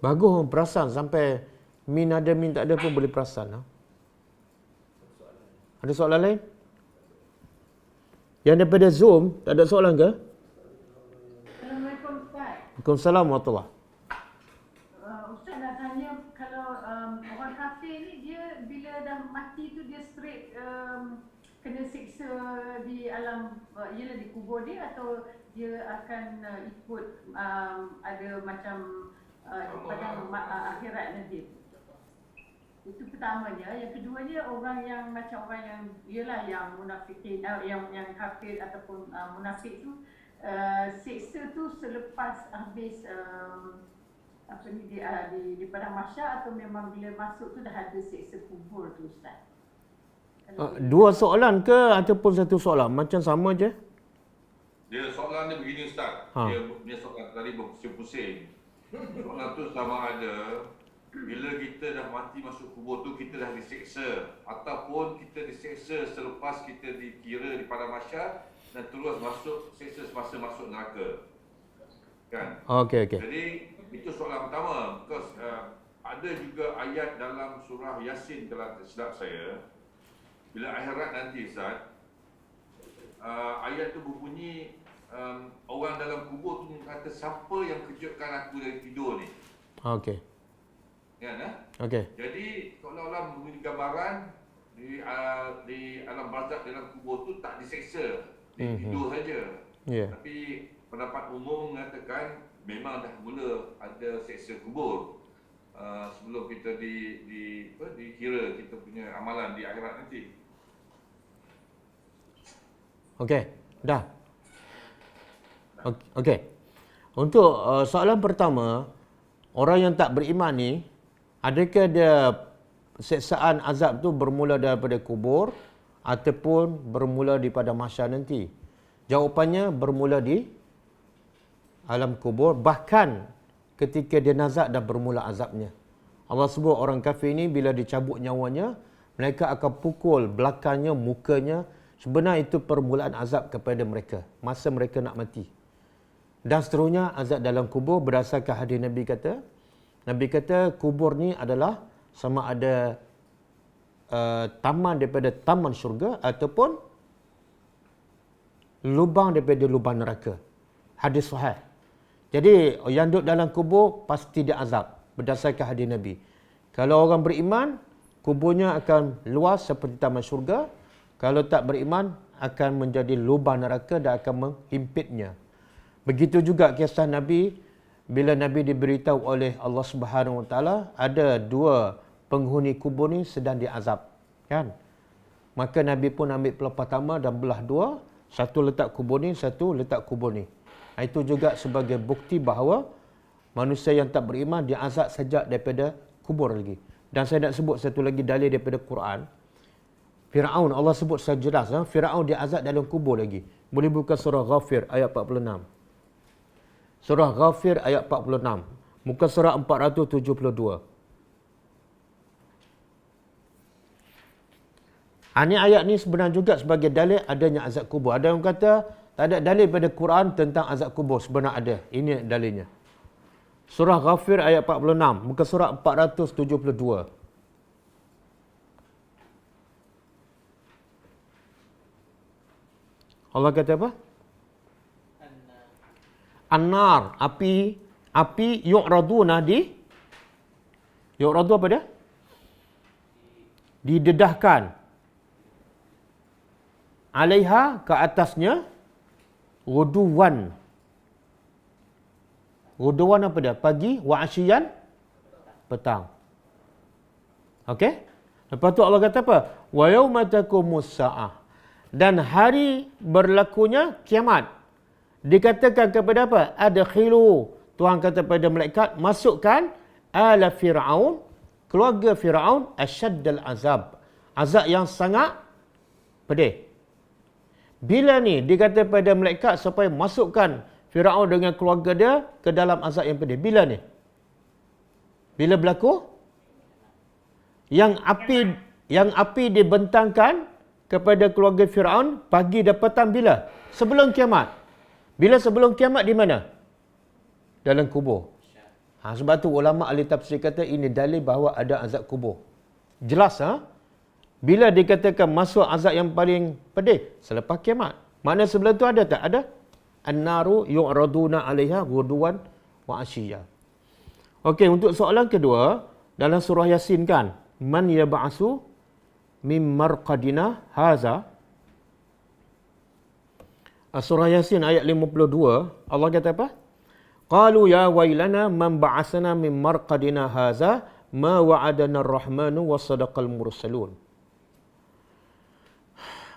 Bagus perasan sampai min ada min tak ada pun boleh perasan. Ada soalan lain? Yang daripada Zoom tak ada soalan ke? Assalamualaikum Ustaz. Waalaikumsalam warahmatullahi. Ustaz nak tanya, kalau orang kafir ni dia bila dah mati tu dia straight kena siksa di alam, ialah di kubur dia, atau dia akan ikut ada macam pada akhirat nanti? Itu pertamanya. Yang keduanya, orang yang macam orang yang ialah yang munafikin, yang kafir ataupun munafik tu, siksa tu selepas habis di padang mahsyar, atau memang bila masuk tu dah ada siksa kubur tu Ustaz? Dua soalan ke ataupun satu soalan? Macam sama je? Dia soalan dia begini Ustaz. Dia soalan tadi berpusing-pusing. Soalan tu sama ada bila kita dah mati masuk kubur tu kita dah diseksa, ataupun kita diseksa selepas kita dikira di padang mahsyar dan terus masuk seksa semasa masuk neraka. Kan? Okey. Jadi itu soalan pertama. Because ada juga ayat dalam surah Yasin kalau tak silap saya, bila akhirat nanti Ustaz, ayat tu berbunyi orang dalam kubur tu kata, siapa yang kejutkan aku dari tidur ni? Okey. Kan? Okey. Jadi seolah-olah memberi gambaran di alam barzakh dalam kubur tu tak diseksa, tidur saja. Yeah. Tapi pendapat umum mengatakan memang dah mula ada seksa kubur sebelum kita dikira kita punya amalan di akhirat nanti. Okey, dah. Okey. Untuk soalan pertama, orang yang tak beriman ni, adakah dia seksaan azab tu bermula daripada kubur ataupun bermula di padang mahsyar nanti? Jawapannya bermula di alam kubur, bahkan ketika dia nazak dah bermula azabnya. Allah sebut orang kafir ni bila dicabut nyawanya Mereka akan pukul belakangnya, mukanya. Sebenarnya itu permulaan azab kepada mereka. Masa mereka nak mati. Dan seterusnya azab dalam kubur berdasarkan hadis Nabi kata. Nabi kata kubur ni adalah sama ada taman daripada taman syurga ataupun lubang daripada lubang neraka. Hadis sahih. Jadi yang duduk dalam kubur pasti dia azab berdasarkan hadis Nabi. Kalau orang beriman, kuburnya akan luas seperti taman syurga. Kalau tak beriman, akan menjadi lubang neraka dan akan menghimpitnya. Begitu juga kisah Nabi, bila Nabi diberitahu oleh Allah Subhanahu Wa Taala ada dua penghuni kubur ni sedang diazab, kan? Maka Nabi pun ambil pelepah tama dan belah dua, satu letak kubur ni, satu letak kubur ni. Itu juga sebagai bukti bahawa manusia yang tak beriman diazab sejak daripada kubur lagi. Dan saya nak sebut satu lagi dalil daripada Quran. Firaun, Allah sebut secara jelas, Firaun diazab dalam kubur lagi. Boleh buka surah Ghafir ayat 46. Surah Ghafir ayat 46. Muka surah 472. Ini ayat ni sebenarnya juga sebagai dalil adanya azab kubur. Ada yang kata tak ada dalil pada Quran tentang azab kubur. Sebenarnya ada. Ini dalilnya. Surah Ghafir ayat 46. Muka surah 472. Allah kata apa? An-nar, api yu'raduna yu'radu apa dia? Didedahkan. Alaiha, ke atasnya, ghuduwan. Ghuduwan apa dia? Pagi, wa asyian, petang. Okey? Lepas tu Allah kata apa? Wa yauma taqumus saah. Dan hari berlakunya kiamat. Dikatakan kepada apa? Adkhilu. Tuhan kata kepada malaikat, masukkan ala Fir'aun, keluarga Fir'aun, asyaddal azab. Azab yang sangat pedih. Bila ni dikata kepada malaikat supaya masukkan Fir'aun dengan keluarga dia ke dalam azab yang pedih. Bila ni? Bila berlaku? Yang api dibentangkan kepada keluarga Fir'aun pagi dan petang bila? Sebelum kiamat. Bila sebelum kiamat di mana? Dalam kubur. Sebab tu ulama ahli tafsir kata ini dalil bahawa ada azab kubur. Jelas Bila dikatakan masuk azab yang paling pedih? Selepas kiamat. Makna sebelum tu ada tak? Ada. An-naru yu'raduna 'alaiha ghuduwan wa 'ashiyya. Okey, untuk soalan kedua dalam surah Yasin kan, man yab'asu mim marqadina haza. Surah Yasin ayat 52, Allah kata apa? Qalu ya wailana man ba'asana mim marqadina haza ma wa'adana ar-rahmanu wa sadaqal mursalun.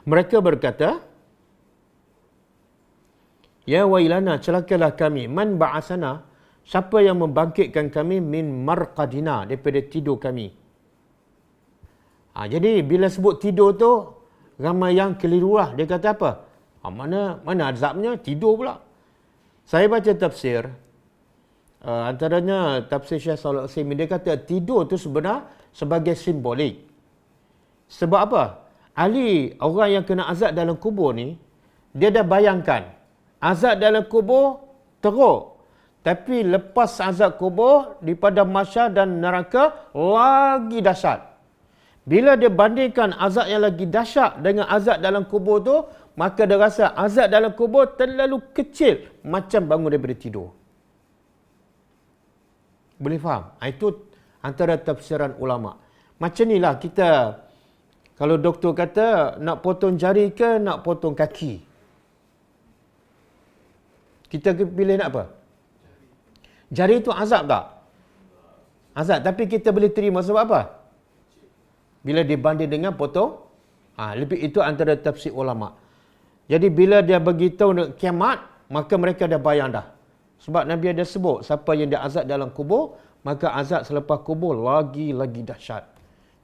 Mereka berkata, ya wailana, celakalah kami, man ba'asana, siapa yang membangkitkan kami min marqadina, daripada tidur kami. Jadi bila sebut tidur tu, ramai yang keliru lah. Dia kata apa? Mana azabnya? Tidur pula. Saya baca tafsir, antaranya tafsir Syekh Shalih Al-Utsaimin, dia kata tidur tu sebenarnya sebagai simbolik. Sebab apa? Ahli orang yang kena azab dalam kubur ni, dia dah bayangkan azab dalam kubur teruk. Tapi lepas azab kubur di padang mahsyar dan neraka lagi dahsyat. Bila dia bandingkan azab yang lagi dahsyat dengan azab dalam kubur tu, maka dia rasa azab dalam kubur terlalu kecil macam bangun daripada tidur. Boleh faham? Itu antara tafsiran ulama. Macam inilah kita, kalau doktor kata nak potong jari ke nak potong kaki, kita pilih nak apa? Jari itu azab tak? Azab. Tapi kita boleh terima sebab apa? Bila dibanding dengan potong, lebih itu antara tafsir ulama. Jadi bila dia beritahu kiamat, maka mereka dah bayang dah. Sebab Nabi ada sebut, siapa yang dia azab dalam kubur, maka azab selepas kubur lagi dahsyat.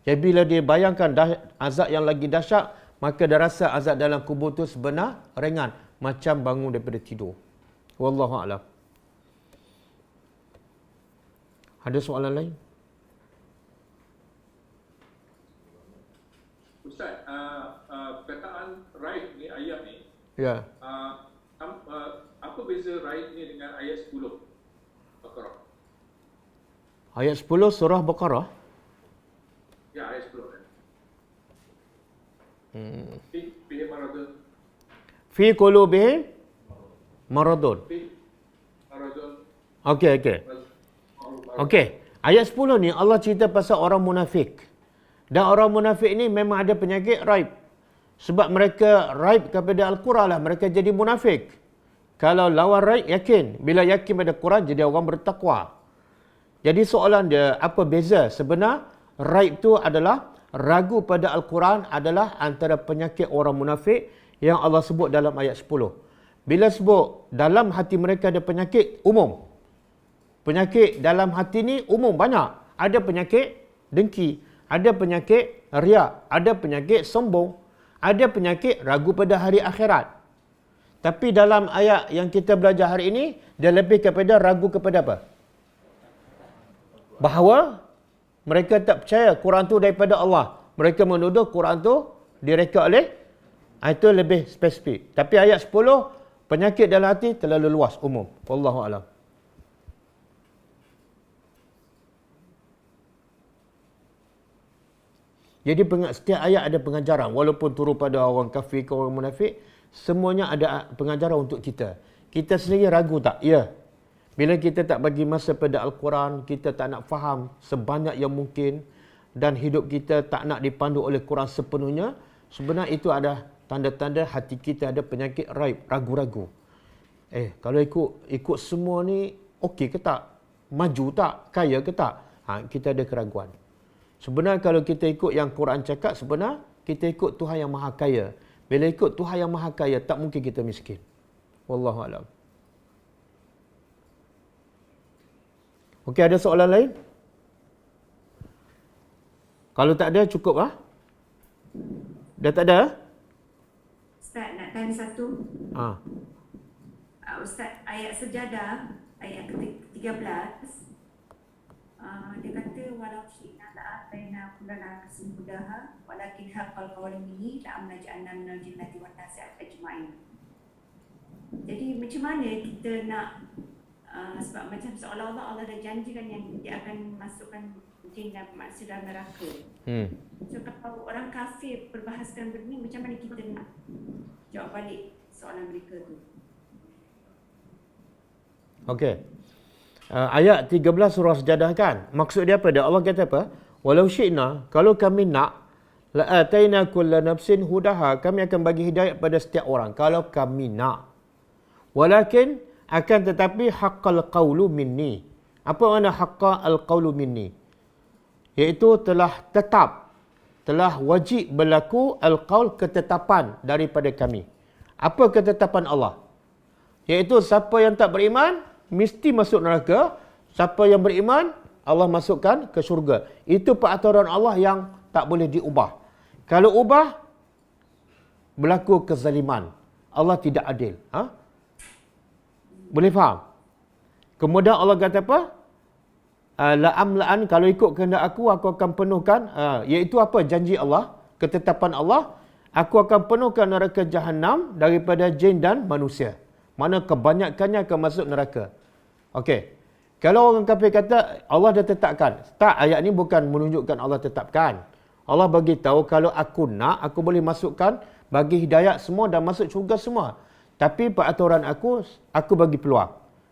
Jadi bila dia bayangkan azab yang lagi dahsyat, maka dia rasa azab dalam kubur tu sebenar ringan, macam bangun daripada tidur. Wallahu a'lam. Ada soalan lain? Ustaz, perkataan right ni, ayat ni, Ya. apa beza right ni dengan ayat 10 Baqarah? Ayat 10 surah Baqarah. Ya, ayat 10 kan. Fi maradun. Fi qulubihim maradun. Fi maradun. Okey. Ayat 10 ni Allah cerita pasal orang munafik. Dan orang munafik ni memang ada penyakit raib. Sebab mereka raib kepada Al-Quran lah, mereka jadi munafik. Kalau lawan raib, yakin. Bila yakin pada Quran, jadi orang bertakwa. Jadi soalan dia, apa beza? Sebenar, raib tu adalah, ragu pada Al-Quran adalah antara penyakit orang munafik yang Allah sebut dalam ayat 10. Bila sebut dalam hati mereka ada penyakit, umum. Penyakit dalam hati ni umum, banyak. Ada penyakit dengki, ada penyakit riak, ada penyakit sombong, ada penyakit ragu pada hari akhirat. Tapi dalam ayat yang kita belajar hari ini, dia lebih kepada ragu kepada apa? Bahawa mereka tak percaya Quran tu daripada Allah. Mereka menuduh Quran tu direka oleh, itu lebih spesifik. Tapi ayat 10, penyakit dalam hati terlalu luas, umum. Wallahu a'lam. Jadi setiap ayat ada pengajaran. Walaupun turun pada orang kafir ke orang munafik, semuanya ada pengajaran untuk kita. Kita sendiri ragu tak? Ya. Bila kita tak bagi masa pada Al-Quran, kita tak nak faham sebanyak yang mungkin, dan hidup kita tak nak dipandu oleh Quran sepenuhnya, sebenarnya itu ada tanda-tanda hati kita ada penyakit raib, ragu-ragu. Kalau ikut semua ni, okey ke tak? Maju tak? Kaya ke tak? Kita ada keraguan. Sebenarnya kalau kita ikut yang Quran cakap, sebenarnya kita ikut Tuhan yang Maha Kaya. Bila ikut Tuhan yang Maha Kaya, tak mungkin kita miskin. Wallahu a'lam. Okey, ada soalan lain? Kalau tak ada, cukup ah? Dah tak ada? Ustaz, nak tanya satu. Ustaz, ayat sejadah, ayat ke-13, dia kata walau syi'na la'ataina kullana nafsin hudaha walakin haqqal qawlu minni la'amna ja'alna minal jinnati wan nasi ajma'in. Jadi macam mana kita nak sebab macam seolah-olah Allah dah janjikan yang dia akan masukkan jin dan manusia dalam neraka. So kalau orang kafir perbahaskan benda ni, macam mana kita nak jawab balik soalan mereka tu? Okey. Ayat 13 surah Sejadah kan? Maksud dia apa? Dia Allah kata apa? Walau syi'na, kalau kami nak, la'ataina kulla nafsin hudaha, kami akan bagi hidayah pada setiap orang. Kalau kami nak. Walakin, akan tetapi haqqal qawlu minni. Apa makna haqqal qawlu minni? Iaitu telah tetap, telah wajib berlaku al-qawl, ketetapan daripada kami. Apa ketetapan Allah? Iaitu siapa yang tak beriman, mesti masuk neraka. Siapa yang beriman, Allah masukkan ke syurga. Itu peraturan Allah yang tak boleh diubah. Kalau ubah, berlaku kezaliman. Allah tidak adil. Boleh faham? Kemudian Allah kata apa? La'amla'an, kalau ikut kehendak aku akan penuhkan. Iaitu apa? Janji Allah, ketetapan Allah. Aku akan penuhkan neraka Jahannam daripada jin dan manusia. Mana kebanyakannya akan masuk neraka. Okey. Kalau orang kafir kata Allah dah tetapkan. Tak, ayat ni bukan menunjukkan Allah tetapkan. Allah bagi tahu kalau aku nak, aku boleh masukkan, bagi hidayat semua dan masuk syurga semua. Tapi peraturan aku bagi peluang.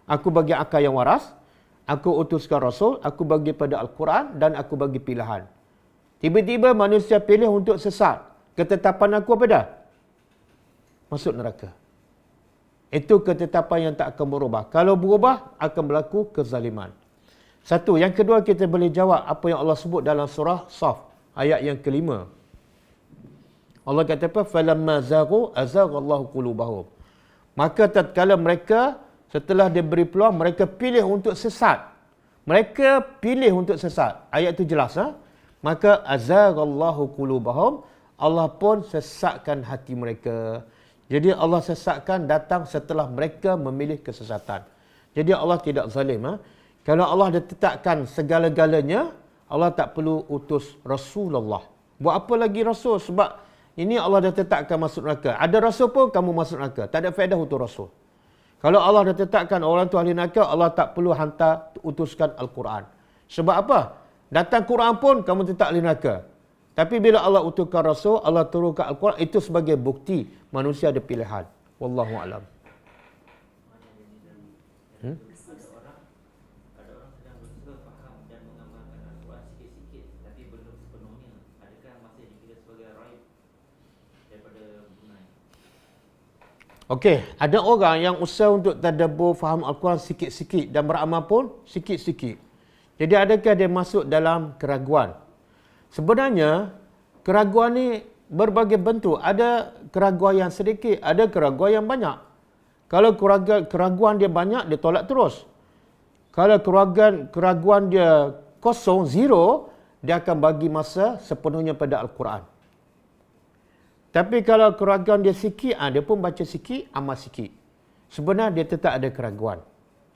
Aku bagi akal yang waras, aku utuskan Rasul, aku bagi pada Al-Quran dan aku bagi pilihan. Tiba-tiba manusia pilih untuk sesat. Ketetapan aku apa dah? Masuk neraka. Itu ketetapan yang tak akan berubah. Kalau berubah, akan berlaku kezaliman. Satu. Yang kedua, kita boleh jawab apa yang Allah sebut dalam surah Saf. Ayat yang kelima. Allah kata apa? فَلَمَّا زَاغُوا أَزَاغَ اللَّهُ قُلُوبَهُمْ. Maka tatkala mereka, setelah diberi peluang, mereka pilih untuk sesat. Mereka pilih untuk sesat. Ayat itu jelas. Maka أَزَاغَ اللَّهُ قُلُوبَهُمْ. Allah pun sesatkan hati mereka. Jadi Allah sesatkan datang setelah mereka memilih kesesatan. Jadi Allah tidak zalim. Kalau Allah dah tetapkan segala-galanya, Allah tak perlu utus Rasulullah. Buat apa lagi rasul? Sebab ini Allah dah tetapkan masuk neraka. Ada rasul pun kamu masuk neraka. Tak ada faedah untuk rasul. Kalau Allah dah tetapkan orang tu ahli neraka, Allah tak perlu hantar, utuskan Al-Quran. Sebab apa? Datang Quran pun kamu tetap ahli neraka. Tapi bila Allah utuskan rasul, Allah turunkan Al-Quran, itu sebagai bukti manusia ada pilihan. Wallahu a'lam. Okey, ada orang yang usaha untuk tadabbur faham Al-Quran sikit-sikit dan beramal pun sikit-sikit. Jadi adakah dia masuk dalam keraguan? Sebenarnya keraguan ni berbagai bentuk. Ada keraguan yang sedikit, ada keraguan yang banyak. Kalau keraguan dia banyak, dia tolak terus. Kalau keraguan dia kosong, zero, dia akan bagi masa sepenuhnya pada Al-Quran. Tapi kalau keraguan dia sikit, dia pun baca sikit, amal sikit. Sebenarnya dia tetap ada keraguan.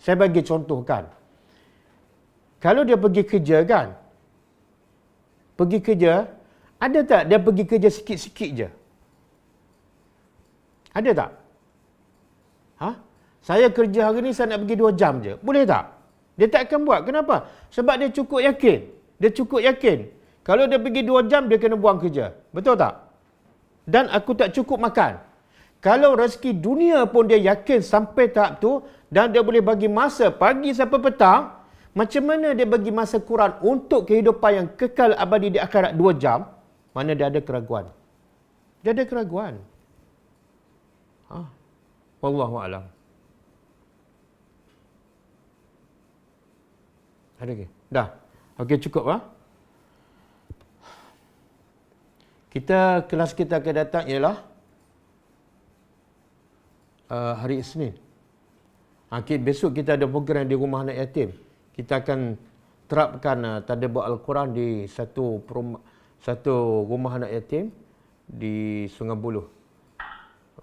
Saya bagi contoh kan. Kalau dia pergi kerja kan, pergi kerja, ada tak dia pergi kerja sikit-sikit je? Ada tak? Saya kerja hari ni, saya nak pergi 2 jam je. Boleh tak? Dia tak akan buat. Kenapa? Sebab dia cukup yakin. Dia cukup yakin. Kalau dia pergi 2 jam, dia kena buang kerja. Betul tak? Dan aku tak cukup makan. Kalau rezeki dunia pun dia yakin sampai tahap tu, dan dia boleh bagi masa pagi sampai petang, macam mana dia bagi masa Quran untuk kehidupan yang kekal abadi di akhirat 2 jam? Mana dia ada keraguan? Dia ada keraguan. Wallahu a'lam. Ada lagi? Dah. Okey, cukup kelas kita akan datang ialah hari Isnin. Besok kita ada program di Rumah Anak Yatim. Kita akan terapkan tadabbur Al-Quran di satu rumah anak yatim di Sungai Buloh.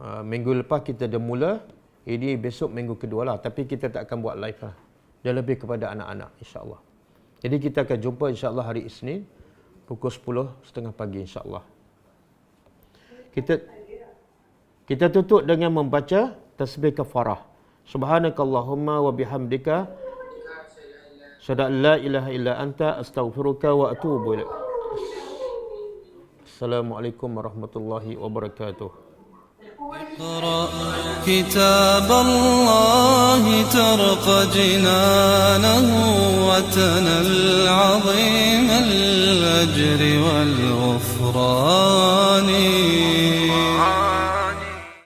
Minggu lepas kita dah mula. Ini besok minggu kedua lah. Tapi kita tak akan buat live lah. Dia lebih kepada anak-anak, insyaAllah. Jadi kita akan jumpa insyaAllah hari Isnin pukul 10.30 pagi, insyaAllah. Kita tutup dengan membaca tasbih kafarah. Subhanakallahumma wa bihamdika asyhadu an la ilaha illa anta astaghfiruka wa atubu ilaik. Assalamualaikum warahmatullahi wabarakatuh. اقرأ كتاب الله ترق جنانه وتنل عظيم الأجر والغفران